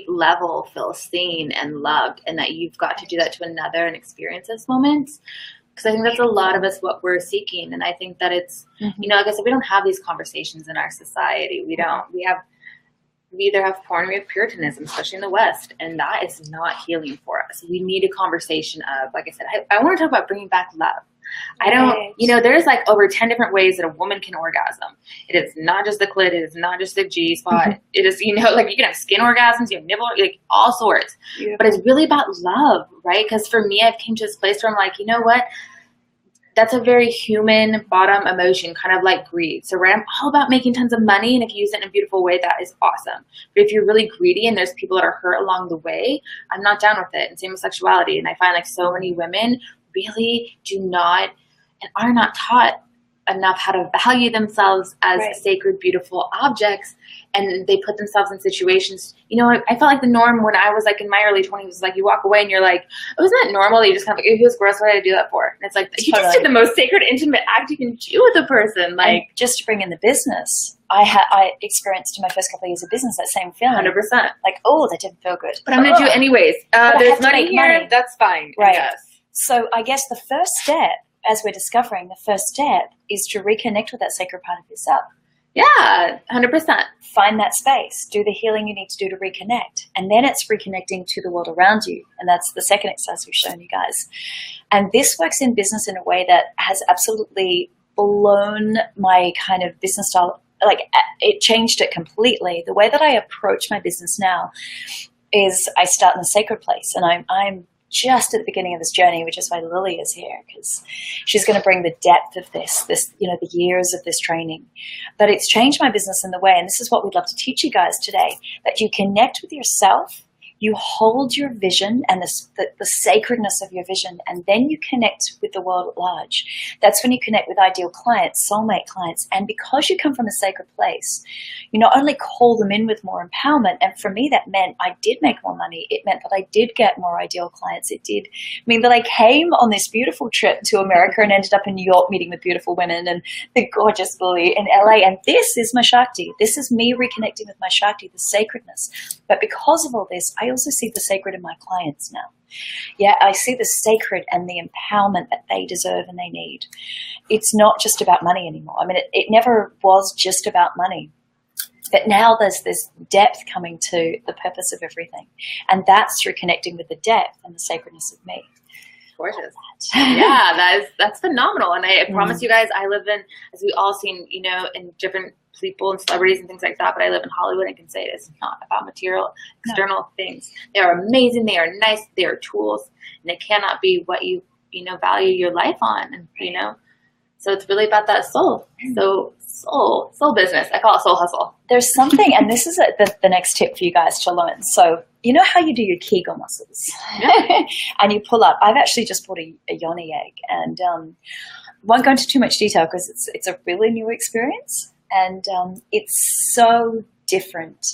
level feel seen and loved, and that you've got to do that to another and experience those moments? Because I think that's a lot of us what we're seeking. And I think that it's, like I said, we don't have these conversations in our society. We either have porn or we have Puritanism, especially in the West. And that is not healing for us. We need a conversation of, like I said, I want to talk about bringing back love. I don't, there's over 10 different ways that a woman can orgasm. It is not just the clit. It is not just the G spot. It is, you can have skin orgasms, you have nipple, all sorts. Yeah. But it's really about love, right? Because for me, I've came to this place where I'm like, you know what? That's a very human bottom emotion, kind of like greed. So I'm all about making tons of money, and if you use it in a beautiful way, that is awesome. But if you're really greedy and there's people that are hurt along the way, I'm not down with it. And same with sexuality. And I find so many women really do not and are not taught enough how to value themselves as sacred, beautiful objects, and they put themselves in situations. I felt like the norm when I was in my early 20s was you walk away and you're like, oh, isn't that normal? You just kind of it was gross. What did I do that for? And it's you just did the most sacred, intimate act you can do with a person. And just to bring in the business, I experienced in my first couple of years of business that same feeling. 100%. Oh, that didn't feel good. But I'm going to do it anyways. There's money here. That's fine. Right. Yes. So I guess the first step, as we're discovering, the first step is to reconnect with that sacred part of yourself. Yeah, 100%. Find that space. Do the healing you need to do to reconnect. And then it's reconnecting to the world around you. And that's the second exercise we've shown you guys. And this works in business in a way that has absolutely blown my kind of business style. It changed it completely. The way that I approach my business now is I start in a sacred place, and I'm just at the beginning of this journey, which is why Lily is here, because she's going to bring the depth of this, you know, the years of this training. But it's changed my business in the way, and this is what we'd love to teach you guys today, that you connect with yourself, you hold your vision and the sacredness of your vision, and then you connect with the world at large. That's when you connect with ideal clients, soulmate clients. And because you come from a sacred place, you not only call them in with more empowerment, and for me that meant I did make more money. It meant that I did get more ideal clients. It did mean that I came on this beautiful trip to America and ended up in New York meeting with beautiful women and the gorgeous Lily in LA. And this is my Shakti. This is me reconnecting with my Shakti, the sacredness. But because of all this, I also see the sacred in my clients now. Yeah, I see the sacred and the empowerment that they deserve and they need. It's not just about money anymore. I mean, it never was just about money. But now there's this depth coming to the purpose of everything. And that's through connecting with the depth and the sacredness of me. Gorgeous. Yeah, that's phenomenal. And I promise you guys, I live in, as we all seen, you know, in different people and celebrities and things like that, but I live in Hollywood and can say it's not about material, external things. They are amazing. They are nice. They are tools. And it cannot be what you value your life on. And, you know, so it's really about that soul. So soul business. I call it soul hustle. There's something, and this is the next tip for you guys to learn. So you know how you do your Kegel muscles, and you pull up. I've actually just bought a yoni egg, and won't go into too much detail because it's a really new experience, and it's so different.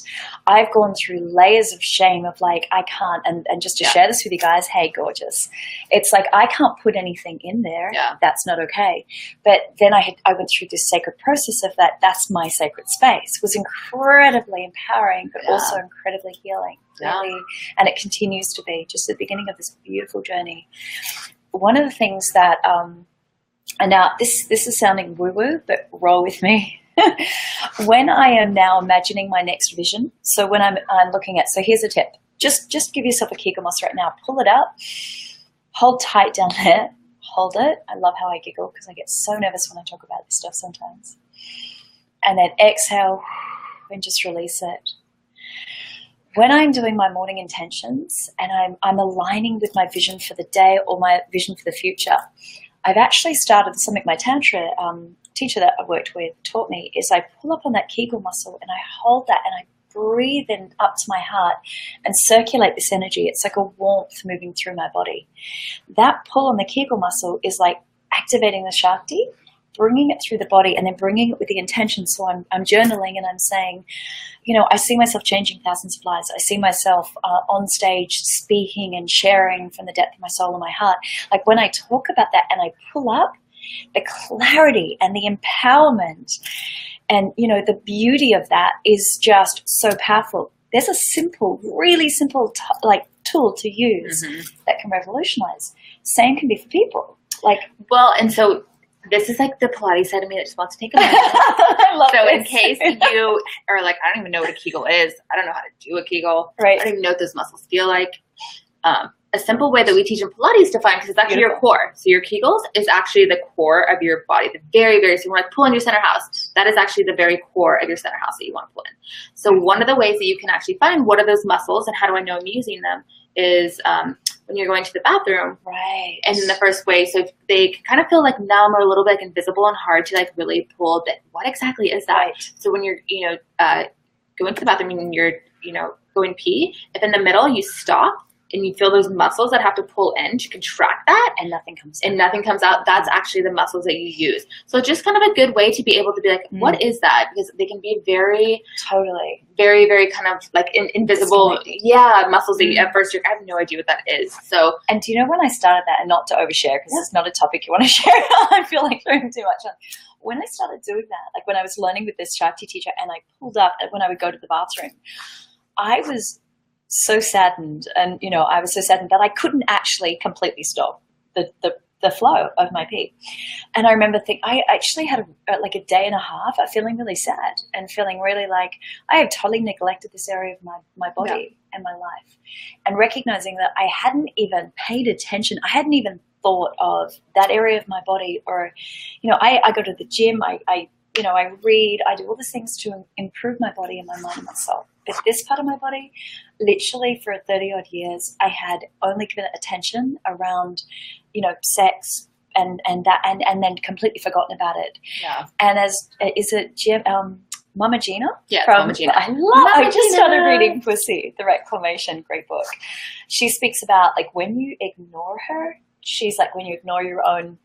I've gone through layers of shame of like, I can't, and just to share this with you guys, hey, gorgeous. It's like, I can't put anything in there. Yeah. That's not okay. But then I went through this sacred process of that's my sacred space. It was incredibly empowering, but also incredibly healing. Really. And it continues to be just the beginning of this beautiful journey. One of the things that, and now this is sounding woo-woo, but roll with me. When I am now imagining my next vision, so when I'm looking at, so here's a tip. Just give yourself a Kegel muscle right now. Pull it up, hold tight down there, hold it. I love how I giggle because I get so nervous when I talk about this stuff sometimes. And then exhale and just release it. When I'm doing my morning intentions and I'm aligning with my vision for the day or my vision for the future, I've actually started something my Tantra teacher that I worked with taught me is I pull up on that Kegel muscle and I hold that and I breathe in up to my heart and circulate this energy. It's like a warmth moving through my body. That pull on the Kegel muscle is like activating the Shakti, bringing it through the body and then bringing it with the intention. So I'm journaling and I'm saying, you know, I see myself changing thousands of lives. I see myself on stage speaking and sharing from the depth of my soul and my heart. Like when I talk about that and I pull up, the clarity and the empowerment and, you know, the beauty of that is just so powerful. There's a simple, really simple tool to use that can revolutionize. Same can be for people. Well, and so this is like the Pilates side of me that just wants to take a minute. I love so this. In case you are like, I don't even know what a Kegel is. I don't know how to do a Kegel. Right. I don't even know what those muscles feel like. A simple way that we teach in Pilates to find, because it's actually your core. So your Kegels is actually the core of your body. The very, very, so you want to pull in your center house. That is actually the very core of your center house that you want to pull in. So one of the ways that you can actually find what are those muscles and how do I know I'm using them is when you're going to the bathroom. Right. And in the first way, so they kind of feel like numb or a little bit like invisible and hard to like really pull that. What exactly is that? Right. So when you're, going to the bathroom and you're, going pee, if in the middle you stop, and you feel those muscles that have to pull in to contract that, and nothing comes out, that's actually the muscles that you use. So just kind of a good way to be able to be like, what is that? Because they can be very, very, very kind of like invisible, muscles that you, at first I have no idea what that is. So, and do you know when I started that, and not to overshare because it's not a topic you want to share, I feel like doing too much on. When I started doing that, like when I was learning with this Shakti teacher, and I pulled up when I would go to the bathroom, I was so saddened, and I was so saddened that I couldn't actually completely stop the flow of my pee. And I remember thinking, I actually had a day and a half of feeling really sad and feeling really like I had totally neglected this area of my body and my life, and recognizing that I hadn't even paid attention. I hadn't even thought of that area of my body, or I go to the gym, I read, I do all these things to improve my body and my mind and my soul. But this part of my body, literally for 30 odd years, I had only given it attention around, sex and then completely forgotten about it. Yeah. And is it Mama Gina? Yeah, Mama Gina. I just started reading Pussy, the Reclamation, great book. She speaks about like when you ignore her, she's like when you ignore your own,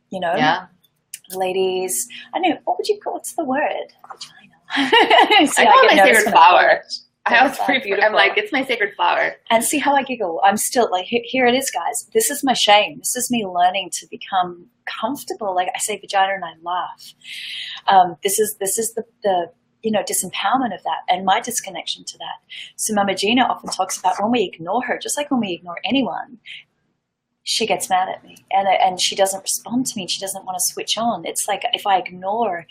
ladies. I know, what's the word? Vagina. See, I call it my sacred flower. I was pretty beautiful. I'm like, it's my sacred flower. And see how I giggle. I'm still like, here it is, guys. This is my shame. This is me learning to become comfortable. Like I say vagina and I laugh. This is the disempowerment of that and my disconnection to that. So Mama Gina often talks about when we ignore her, just like when we ignore anyone, she gets mad at me and she doesn't respond to me. She doesn't want to switch on. It's like if I ignore,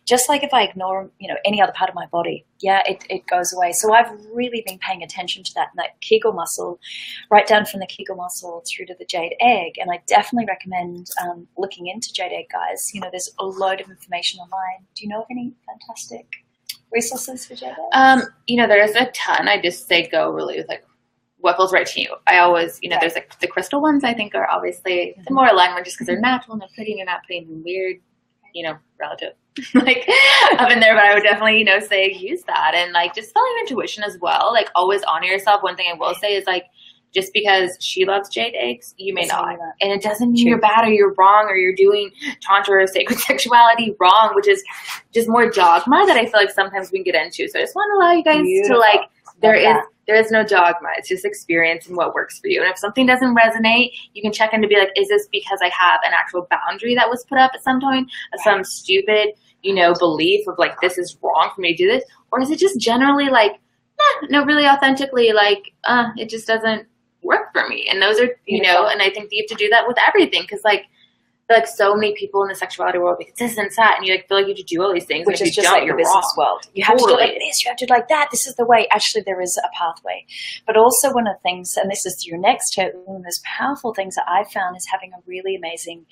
just like if I ignore, any other part of my body, it goes away. So I've really been paying attention to that, and that Kegel muscle, right down from the Kegel muscle through to the jade egg. And I definitely recommend looking into jade egg, guys. There's a load of information online. Do you know of any fantastic resources for jade eggs? There's a ton. I just say go really with like what feels right to you. I always, there's like the crystal ones I think are obviously the more aligned one just because they're natural and they're pretty and you're not putting weird, relative like up in there. But I would definitely, say use that and like just follow your intuition as well. Like always honor yourself. One thing I will say is like just because she loves jade eggs, you may not. And it doesn't mean you're bad or you're wrong or you're doing tantra or sacred sexuality wrong, which is just more dogma that I feel like sometimes we can get into. So I just want to allow you guys to like, there is no dogma. It's just experience and what works for you. And if something doesn't resonate, you can check in to be like, is this because I have an actual boundary that was put up at some point, some stupid, belief of like, this is wrong for me to do this? Or is it just generally like, no, really authentically, like, it just doesn't work for me. And those are, and I think you have to do that with everything. Cause like so many people in the sexuality world, like this and that, and you like feel like you have to do all these things. Which is just like the business world. You have to do like this, you have to do like that. This is the way. Actually, there is a pathway. But also one of the things, and this is your next step, one of the most powerful things that I've found is having a really amazing,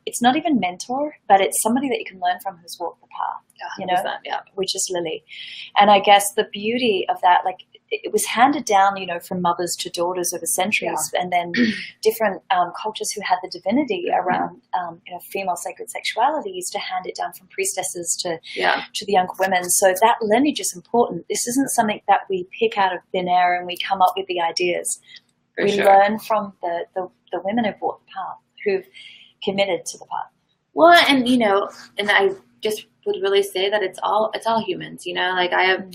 it's not even mentor, but it's somebody that you can learn from who's walked the path, which is Lily. And I guess the beauty of that, like, it was handed down, from mothers to daughters over centuries, and then different cultures who had the divinity around, female sacred sexuality used to hand it down from priestesses to the younger women. So that lineage is important. This isn't something that we pick out of thin air and we come up with the ideas. We learn from the women who've walked the path, who've committed to the path. Well, and and I just would really say that it's all humans, like I have,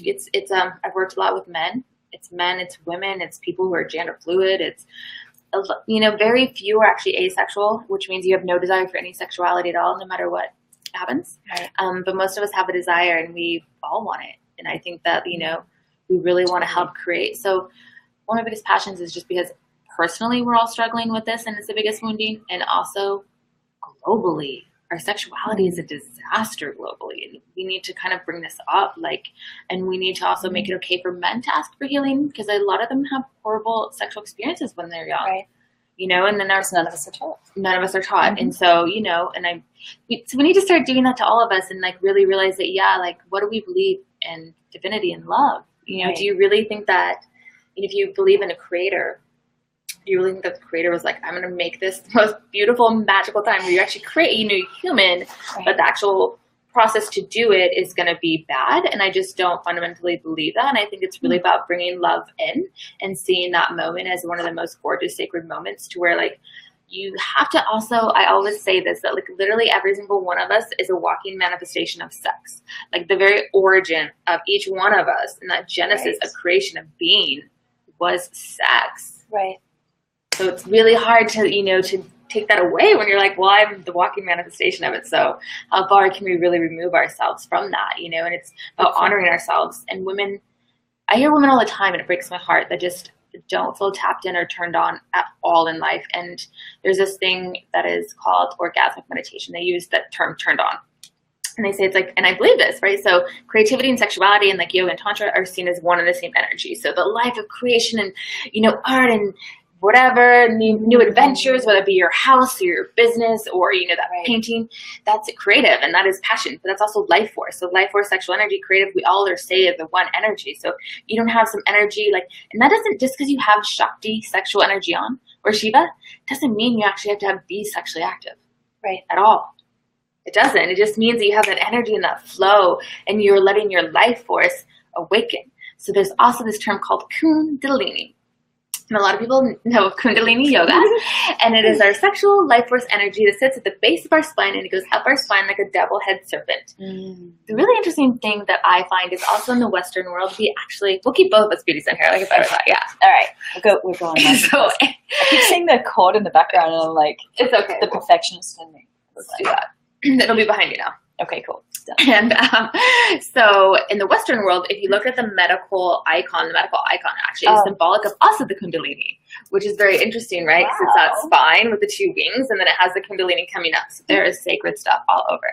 I've worked a lot with men, it's women, it's people who are gender fluid. It's, very few are actually asexual, which means you have no desire for any sexuality at all, no matter what happens. Right. But most of us have a desire and we all want it. And I think that, we really want to help create. So one of my biggest passions is just because personally we're all struggling with this and it's the biggest wounding, and also globally. Our sexuality is a disaster globally, and we need to kind of bring this up, and we need to also make it okay for men to ask for healing, because a lot of them have horrible sexual experiences when they're young, right? And then there's none of us are taught. And so, so we need to start doing that to all of us, and really realize that, what do we believe in divinity and love? Right. Do you really think that, if you believe in a creator, do you really think that the creator was like, I'm going to make this the most beautiful, magical time where you actually create a new human, but the actual process to do it is going to be bad? And I just don't fundamentally believe that. And I think it's really about bringing love in and seeing that moment as one of the most gorgeous, sacred moments, to where you have to also, I always say this, that literally every single one of us is a walking manifestation of sex. The very origin of each one of us, and that genesis of creation of being was sex. Right. So it's really hard to, to take that away when you're like, well, I'm the walking manifestation of it. So how far can we really remove ourselves from that, and it's about honoring ourselves. And women, I hear women all the time, and it breaks my heart, that just don't feel tapped in or turned on at all in life. And there's this thing that is called orgasmic meditation. They use that term, turned on. And they say it's and I believe this, right? So creativity and sexuality and yoga and tantra are seen as one and the same energy. So the life of creation and, art and whatever, new adventures, whether it be your house or your business or, you know, that painting, that's creative and that is passion, but that's also life force. So life force, sexual energy, creative, we all are say the one energy. So you don't have some energy like, and that doesn't, just because you have Shakti, sexual energy on, or Shiva, doesn't mean you actually have to be sexually active, right? At all. It doesn't. It just means that you have that energy and that flow and you're letting your life force awaken. So there's also this term called Kundalini. And a lot of people know of Kundalini yoga, and it is our sexual life force energy that sits at the base of our spine, and it goes up our spine like a double head serpent. The really interesting thing that I find is also in the Western world, we'll keep both of us beauties in here, like a butterfly, yeah. All right, we're going. So I keep seeing the chord in the background, and I'm like, it's okay. The perfectionist in me. Let's do that. It'll be behind you now. Okay, cool. And so in the Western world, if you look at the medical icon actually is symbolic of also the Kundalini, which is very interesting, right? Because it's that spine with the two wings, and then it has the Kundalini coming up. So there is sacred stuff all over.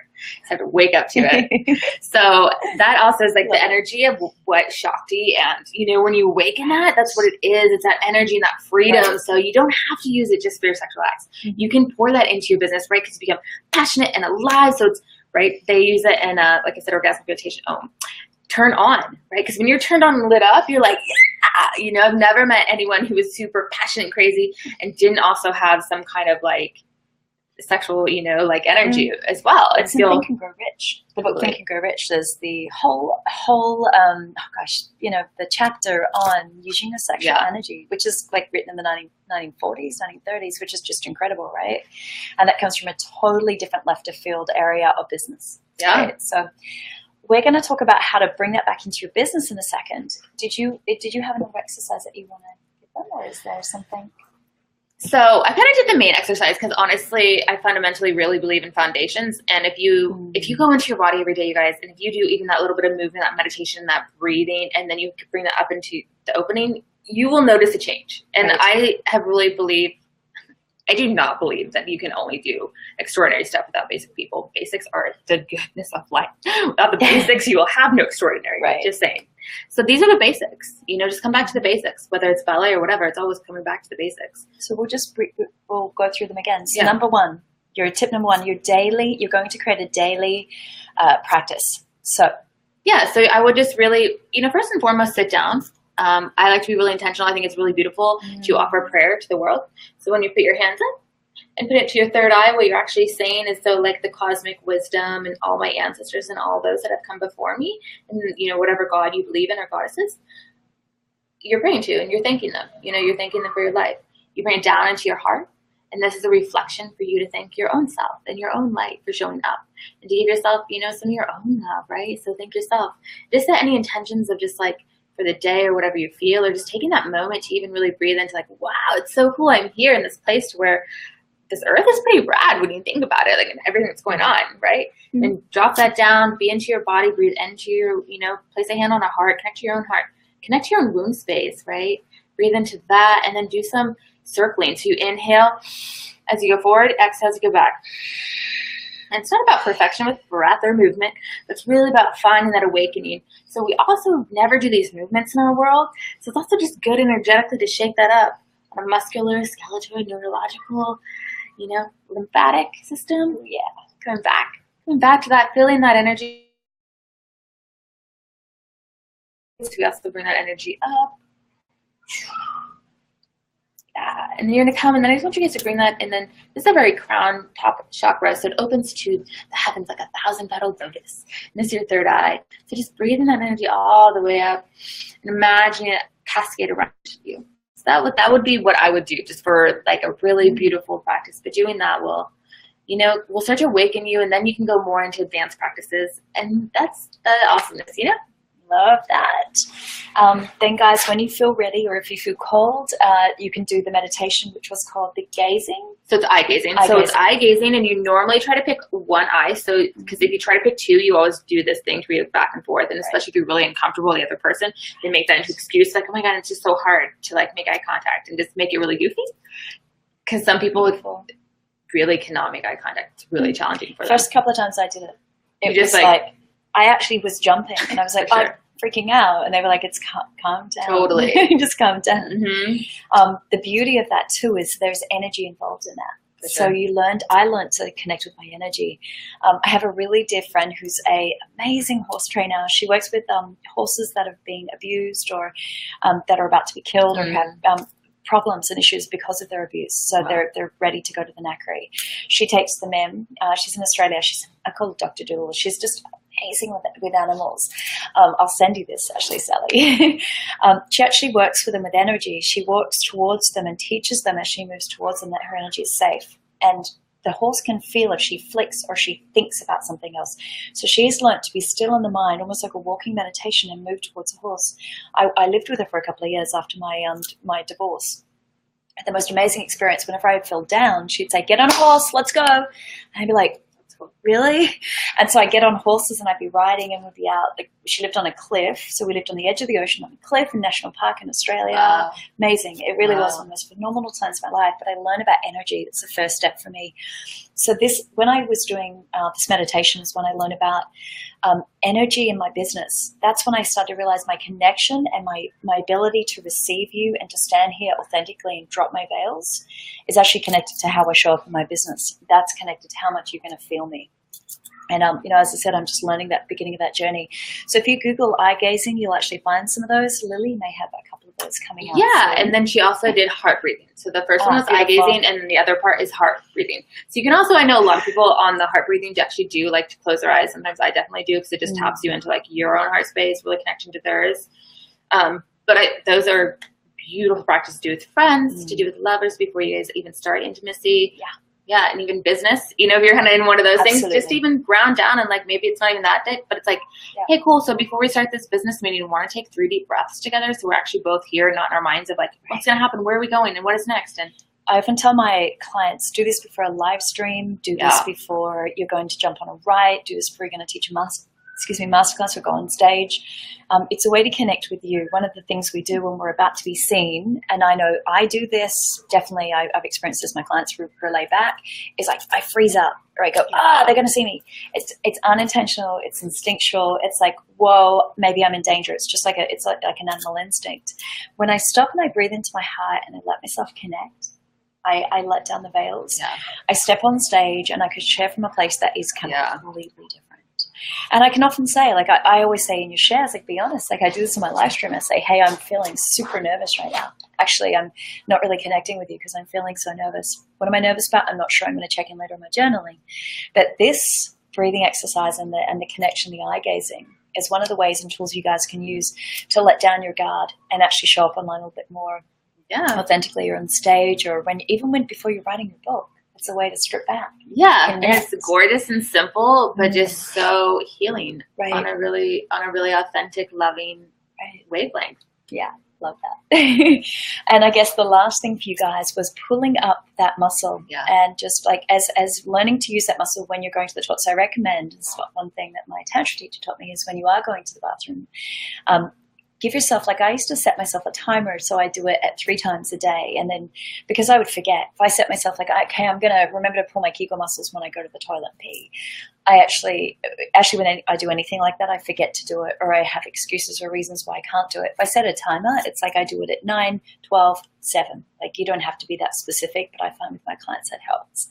So I have to wake up to it. So that also is like the energy of what Shakti, and you know, when you awaken that, that's what it is. It's that energy and that freedom. Right. So you don't have to use it just for your sexual acts. You can pour that into your business, right? Because you become passionate and alive. So it's right. They use it in, like I said, orgasmic meditation. Turn on, right? Because when you're turned on and lit up, you're like, yeah. You know, I've never met anyone who was super passionate and crazy and didn't also have some kind of like sexual, you know, like energy as well. It's in Think and Grow Rich. The book Think and Grow Rich. There's the whole, you know, the chapter on using your sexual energy, which is like written in the 1940s, 1930s, which is just incredible, right? And that comes from a totally different left of field area of business. Yeah. Right? So we're going to talk about how to bring that back into your business in a second. Did you have another exercise that you want to give them, or is there something? So I kind of did the main exercise because honestly, I fundamentally really believe in foundations. And if you go into your body every day, you guys, and if you do even that little bit of movement, that meditation, that breathing, and then you bring that up into the opening, you will notice a change. And I have really believed, I do not believe that you can only do extraordinary stuff without basic people. Basics are the goodness of life. Without the basics, you will have no extraordinary. Right. Just saying. So these are the basics. You know, just come back to the basics. Whether it's ballet or whatever, it's always coming back to the basics. So we'll go through them again. So number one, tip number one, you're going to create a daily practice. So so I would just really, you know, first and foremost, sit down. I like to be really intentional. I think it's really beautiful to offer prayer to the world. So when you put your hands up and put it to your third eye, what you're actually saying is, so like the cosmic wisdom and all my ancestors and all those that have come before me, and you know, whatever God you believe in or goddesses, you're praying to and you're thanking them. You know, you're thanking them for your life. You bring it down into your heart. And this is a reflection for you to thank your own self and your own light for showing up and to give yourself, you know, some of your own love, right? So thank yourself. Just set any intentions of just like, for the day or whatever you feel, or just taking that moment to even really breathe into like, wow, it's so cool. I'm here in this place to where this earth is pretty rad when you think about it, like and everything that's going on, right? And drop that down, be into your body, breathe into your, you know, place a hand on a heart, connect to your own heart, connect to your own womb space, right? Breathe into that and then do some circling. So you inhale as you go forward, exhale as you go back. And it's not about perfection with breath or movement. It's really about finding that awakening. So we also never do these movements in our world. So it's also just good energetically to shake that up on a muscular, skeletal, neurological, you know, lymphatic system. Yeah. Coming back to that, feeling that energy. So we also bring that energy up. Yeah, and then you're going to come, and then I just want you guys to bring that, and then this is a very crown top chakra, so it opens to the heavens like 1,000-petaled lotus. And this is your third eye. So just breathing that energy all the way up, and imagine it cascade around you. So that would be what I would do, just for like a really beautiful practice. But doing that will, you know, will start to awaken you, and then you can go more into advanced practices, and that's the awesomeness, you know? Love that. Then guys, when you feel ready or if you feel called, you can do the meditation, which was called the gazing. So it's eye gazing. It's eye gazing, and you normally try to pick one eye. So because if you try to pick two, you always do this thing to read back and forth. And especially if you're really uncomfortable with the other person, they make that into an excuse. Like, oh my God, it's just so hard to like make eye contact and just make it really goofy. Because some people really cannot make eye contact. It's really challenging for them. First couple of times I did it. It was like I actually was jumping, and I was like, freaking out. And they were like, it's calm down. Totally. Just calm down. Mm-hmm. The beauty of that too is there's energy involved in that. Sure. So I learned to connect with my energy. I have a really dear friend who's a amazing horse trainer. She works with horses that have been abused or that are about to be killed or have problems and issues because of their abuse. So they're ready to go to the knackery. She takes them in. She's in Australia. I call her Dr. Doodle. She's just amazing with animals. I'll send you this, actually, Sally. She actually works with them with energy. She walks towards them and teaches them as she moves towards them that her energy is safe. And the horse can feel if she flicks or she thinks about something else. So she's learnt to be still in the mind, almost like a walking meditation, and move towards a horse. I lived with her for a couple of years after my divorce. The most amazing experience. Whenever I fell down, she'd say, "Get on a horse, let's go." And I'd be like, "Really?" And so I'd get on horses and I'd be riding and we'd be out. Like, she lived on a cliff. So we lived on the edge of the ocean on a cliff in National Park in Australia. Wow. Amazing. It really was one of the most phenomenal times of my life. But I learned about energy. That's the first step for me. So when I was doing this meditation is when I learned about energy in my business. That's when I started to realize my connection and my ability to receive you and to stand here authentically and drop my veils is actually connected to how I show up in my business. That's connected to how much you're going to feel me. And, as I said, I'm just learning that beginning of that journey. So if you Google eye gazing, you'll actually find some of those. Lily may have a couple of those coming out. Yeah, and then she also did heart breathing. So the first one was eye gazing, and then the other part is heart breathing. So you can also, I know a lot of people on the heart breathing actually do like to close their eyes. Sometimes I definitely do because it just taps you into like your own heart space, really connection to theirs. But those are beautiful practices to do with friends, to do with lovers before you guys even start intimacy. Yeah, and even business, if you're kind of in one of those things, just even ground down and like maybe it's not even that deep, but it's like, hey, cool. So before we start this business meeting, we want to take 3 deep breaths together. So we're actually both here, not in our minds of like, what's going to happen? Where are we going? And what is next? And I often tell my clients, do this before a live stream, do this before you're going to jump on a ride, do this before you're going to teach a masterclass or go on stage. It's a way to connect with you. One of the things we do when we're about to be seen, and I know I do this, definitely I've experienced this, my clients relay back, is like I freeze up or I go, they're going to see me. It's unintentional, it's instinctual, it's like, whoa, maybe I'm in danger. It's just like it's like an animal instinct. When I stop and I breathe into my heart and I let myself connect, I let down the veils. I step on stage and I could share from a place that is completely different. And I can often say, like I always say in your shares, like be honest, like I do this in my live stream. I say, hey, I'm feeling super nervous right now. Actually, I'm not really connecting with you because I'm feeling so nervous. What am I nervous about? I'm not sure. I'm going to check in later on my journaling. But this breathing exercise and the connection, the eye gazing is one of the ways and tools you guys can use to let down your guard and actually show up online a little bit more authentically or on stage or before you're writing your book. It's a way to strip back. Yeah, and it's gorgeous and simple, but just so healing on a really authentic, loving wavelength. Yeah, love that. And I guess the last thing for you guys was pulling up that muscle and just like as learning to use that muscle when you're going to the toilet. So I recommend, this is one thing that my tantra teacher taught me, is when you are going to the bathroom, give yourself, like I used to set myself a timer, so I do it at 3 times a day. And then because I would forget, if I set myself like, okay, I'm going to remember to pull my Kegel muscles when I go to the toilet and pee. I actually when I do anything like that, I forget to do it or I have excuses or reasons why I can't do it. If I set a timer, it's like I do it at 9, 12, 7. Like you don't have to be that specific, but I find with my clients that helps.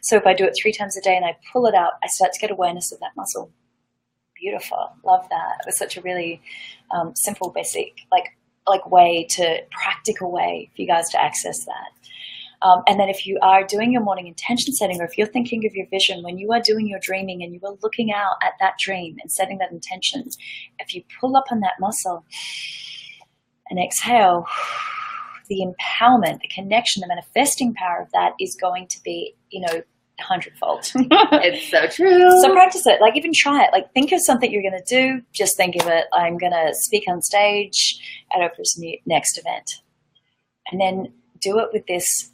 So if I do it 3 times a day and I pull it out, I start to get awareness of that muscle. Beautiful. Love that. It was such a really simple, basic, practical way for you guys to access that. And then if you are doing your morning intention setting, or if you're thinking of your vision, when you are doing your dreaming and you are looking out at that dream and setting that intention, if you pull up on that muscle and exhale, the empowerment, the connection, the manifesting power of that is going to be, 100-fold. It's so true. So practice it. Like even try it. Like think of something you're going to do. Just think of it. I'm going to speak on stage at Oprah's next event. And then do it with this.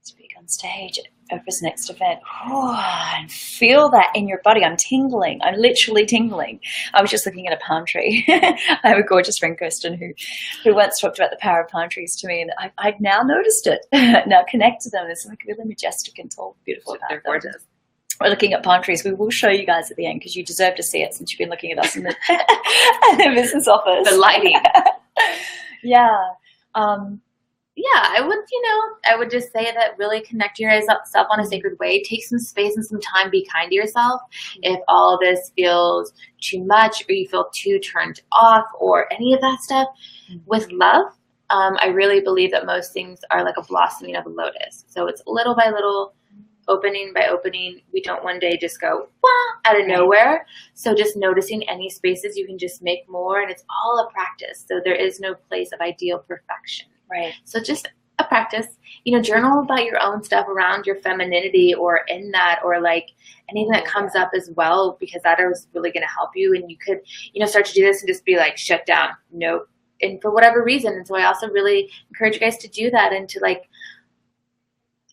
Speak on stage at Oprah's next event. And feel that in your body. I'm tingling. I'm literally tingling. I was just looking at a palm tree. I have a gorgeous friend, Kirsten, who once talked about the power of palm trees to me, and I've now noticed it. Now connect to them. There's something really majestic and tall, beautiful about them. They're gorgeous. we're looking at palm trees. We will show you guys at the end because you deserve to see it since you've been looking at us in the, the business office. The lighting. Yeah. Yeah, I would just say that really connect yourself on a sacred way. Take some space and some time. Be kind to yourself. If all this feels too much or you feel too turned off or any of that stuff, with love, I really believe that most things are like a blossoming of a lotus. So it's little by little, opening by opening. We don't one day just go out of nowhere. So just noticing any spaces you can just make more, and it's all a practice. So there is no place of ideal perfection. Right. So just a practice, journal about your own stuff around your femininity or in that, or like anything that comes up as well, because that is really going to help you. And you could, start to do this and just be like, shut down. Nope. And for whatever reason. And so I also really encourage you guys to do that and to like,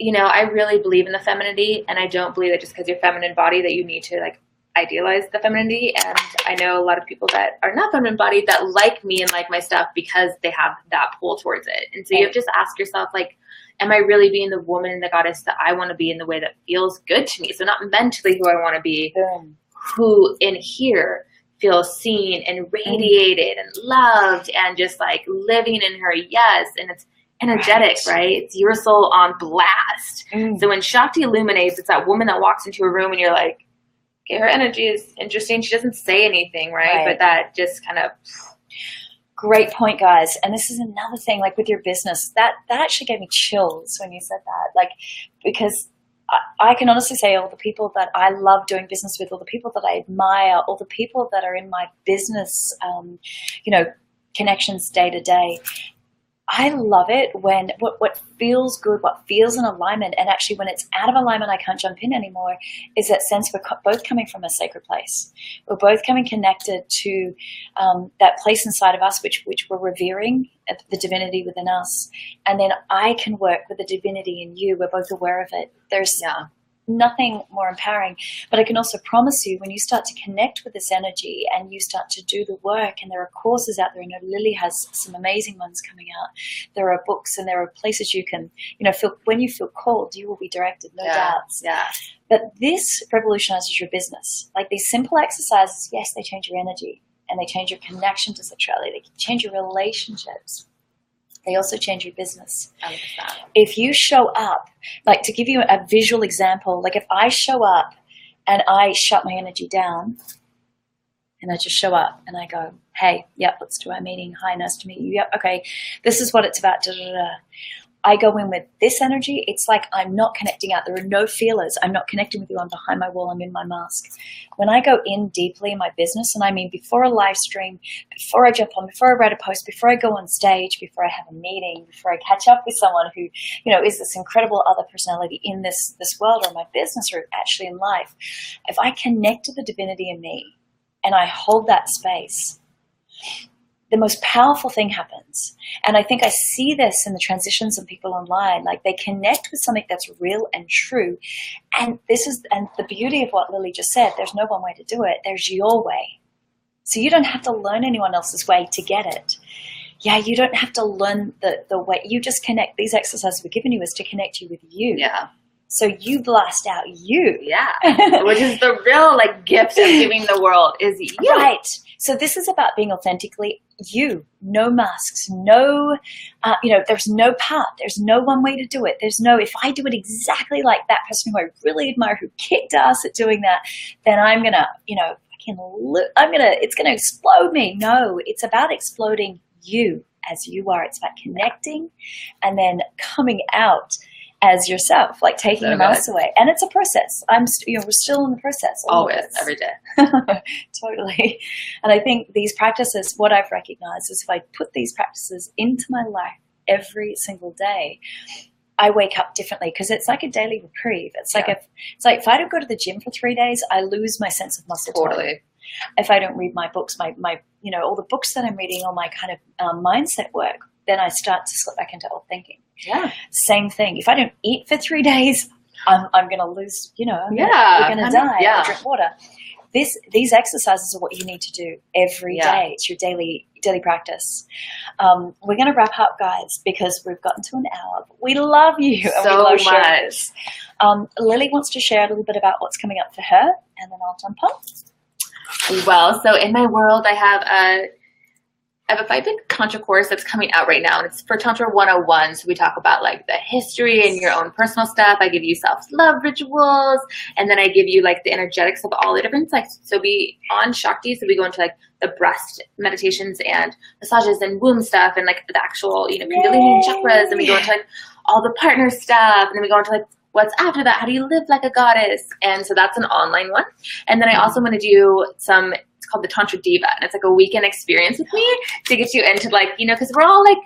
I really believe in the femininity, and I don't believe that just because you're feminine body that you need to like idealize the femininity. And I know a lot of people that are not feminine bodied that like me and like my stuff because they have that pull towards it. And so you have to just ask yourself, like, am I really being the woman, the goddess that I want to be in the way that feels good to me? So not mentally who I want to be, who in here feels seen and radiated and loved and just like living in her yes. And it's energetic, right? It's your soul on blast. So when Shakti illuminates, it's that woman that walks into a room and you're like, okay, her energy is interesting. She doesn't say anything, right? But that just kind of... Great point, guys. And this is another thing, like with your business, that actually gave me chills when you said that. Like, because I can honestly say all the people that I love doing business with, all the people that I admire, all the people that are in my business, connections day to day, I love it when what feels good, what feels in alignment, and actually when it's out of alignment, I can't jump in anymore, is that sense we're both coming from a sacred place. We're both coming connected to that place inside of us, which we're revering, the divinity within us. And then I can work with the divinity in you. We're both aware of it. There's nothing more empowering. But I can also promise you, when you start to connect with this energy and you start to do the work, and there are courses out there, I know Lily has some amazing ones coming out. There are books and there are places you can, feel, when you feel called, you will be directed, no doubts. Yeah. But this revolutionizes your business. Like these simple exercises, yes, they change your energy and they change your connection to sexuality. They change your relationships. They also change your business. If you show up, like to give you a visual example, like if I show up and I shut my energy down and I just show up and I go, hey, yep, let's do our meeting. Hi, nice to meet you. Yep, okay, this is what it's about. Da, da, da. I go in with this energy. It's like I'm not connecting out. There are no feelers. I'm not connecting with you. I'm behind my wall. I'm in my mask. When I go in deeply in my business, and I mean before a live stream, before I jump on, before I write a post, before I go on stage, before I have a meeting, before I catch up with someone who, is this incredible other personality in this world or my business or actually in life, if I connect to the divinity in me and I hold that space, the most powerful thing happens. And I think I see this in the transitions of people online. Like they connect with something that's real and true. And the beauty of what Lily just said, there's no one way to do it. There's your way. So you don't have to learn anyone else's way to get it. Yeah, you don't have to learn the way. You just connect. These exercises we're giving you is to connect you with you. Yeah. So you blast out you. Yeah. Which is the real gift of giving the world is you. Right. So this is about being authentically you. No masks. No, there's no path. There's no one way to do it. There's no, if I do it exactly like that person who I really admire who kicked ass at doing that, then I'm going to, it's going to explode me. No, it's about exploding you as you are. It's about connecting and then coming out as yourself, like taking the mask away. And it's a process. We're still in the process. Always, every day. Totally. And I think these practices, what I've recognized is if I put these practices into my life every single day, I wake up differently because it's like a daily reprieve. It's like if I don't go to the gym for 3 days, I lose my sense of muscle tone. If I don't read my books, my all the books that I'm reading, all my kind of mindset work, then I start to slip back into old thinking. Yeah. Same thing. If I don't eat for 3 days, I'm going to lose, we're going to die. Yeah. I'll drink water. These exercises are what you need to do every day. It's your daily, daily practice. We're going to wrap up, guys, because we've gotten to an hour. We love you. And So we love much. Lily wants to share a little bit about what's coming up for her, and then I'll jump on. Well, so in my world, I have a 5-week Tantra course that's coming out right now, and it's for Tantra 101. So we talk about like the history and your own personal stuff. I give you self-love rituals, and then I give you like the energetics of all the different types. So we on Shakti, so we go into like the breast meditations and massages and womb stuff and like the actual, Kundalini and chakras, and we go into like all the partner stuff, and then we go into like what's after that, how do you live like a goddess? And so that's an online one. And then I also want to do it's called the Tantra Diva, and it's like a weekend experience with me to get you into like, because we're all like,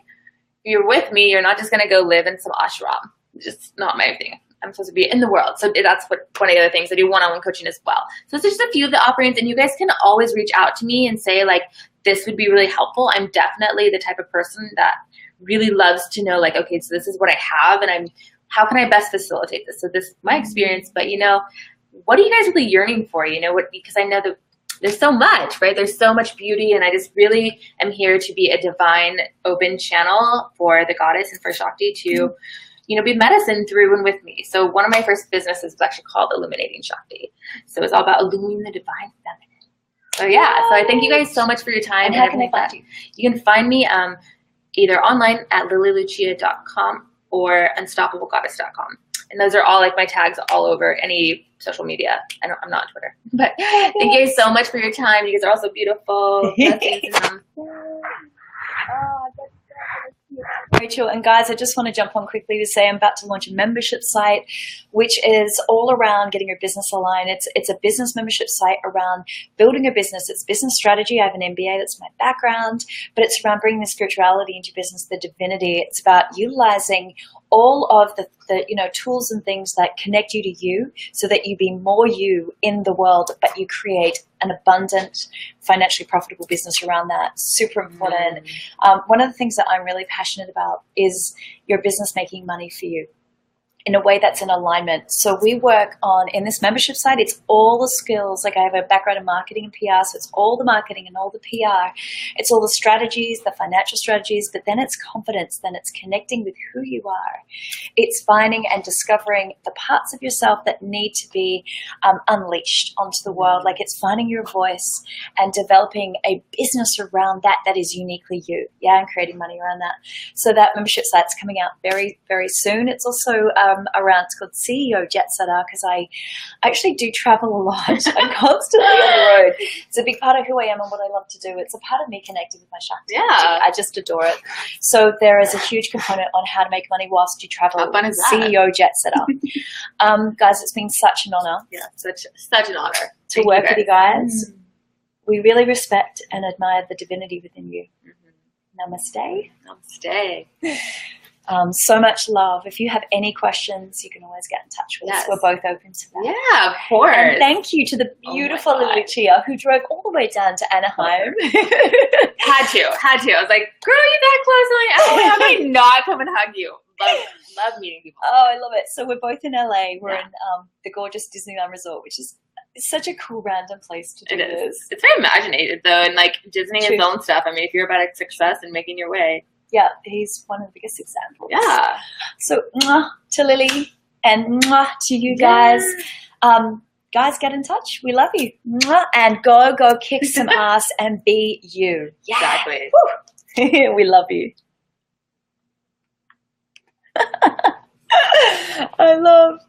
you're with me, you're not just going to go live in some ashram. It's just not my thing. I'm supposed to be in the world. So that's one of the other things. I do one-on-one coaching as well. So it's just a few of the offerings, and you guys can always reach out to me and say like, this would be really helpful. I'm definitely the type of person that really loves to know like, okay, so this is what I have, and how can I best facilitate this? So this is my experience, but what are you guys really yearning for? Because I know that there's so much, right? There's so much beauty, and I just really am here to be a divine open channel for the goddess and for Shakti to, be medicine through and with me. So one of my first businesses was actually called Illuminating Shakti. So it's all about illuminating the divine feminine. So yeah, so I thank you guys so much for your time. And how can they find you? You can find me either online at lilylucia.com or unstoppablegoddess.com. And those are all like my tags all over any social media. I'm not on Twitter. But thank you guys so much for your time. You guys are all so beautiful. Rachel, and guys, I just want to jump on quickly to say I'm about to launch a membership site, which is all around getting your business aligned. It's a business membership site around building a business. It's business strategy. I have an MBA, that's my background, but it's around bringing the spirituality into business, the divinity. It's about utilizing all of the tools and things that connect you to you so that you be more you in the world, but you create an abundant, financially profitable business around that. Super important. One of the things that I'm really passionate about is your business making money for you in a way that's in alignment. So we work on, in this membership site, it's all the skills. Like I have a background in marketing and PR, so it's all the marketing and all the PR. It's all the strategies, the financial strategies, but then it's confidence, then it's connecting with who you are. It's finding and discovering the parts of yourself that need to be unleashed onto the world. Like it's finding your voice and developing a business around that is uniquely you. Yeah, and creating money around that. So that membership site's coming out very, very soon. It's also around, it's called CEO Jet Setter, because I actually do travel a lot. I'm constantly on the road. It's a big part of who I am and what I love to do. It's a part of me connecting with my Shakti. Yeah. I just adore it. So there is a huge component on how to make money whilst you travel. How fun is that? CEO Jet Setter. Guys, it's been such an honor. Yeah, such an honor to work with you guys. We really respect and admire the divinity within you. Namaste. Namaste. So much love. If you have any questions, you can always get in touch with us. We're both open to that. Yeah, of course. And thank you to the beautiful Lucia who drove all the way down to Anaheim. Had to. I was like, girl, you that close? I'm like, oh, how can I not come and hug you? Love meeting people. Oh, I love it. So we're both in LA. We're in the gorgeous Disneyland Resort, which is such a cool random place to do this. It's very imaginative though, and like Disney has its own stuff. I mean, if you're about success and making your way. Yeah, he's one of the biggest examples. Yeah. So mwah to Lily and mwah to you guys. Guys, get in touch. We love you. Mwah, and go kick some ass and be you. Yeah. Exactly. We love you. I love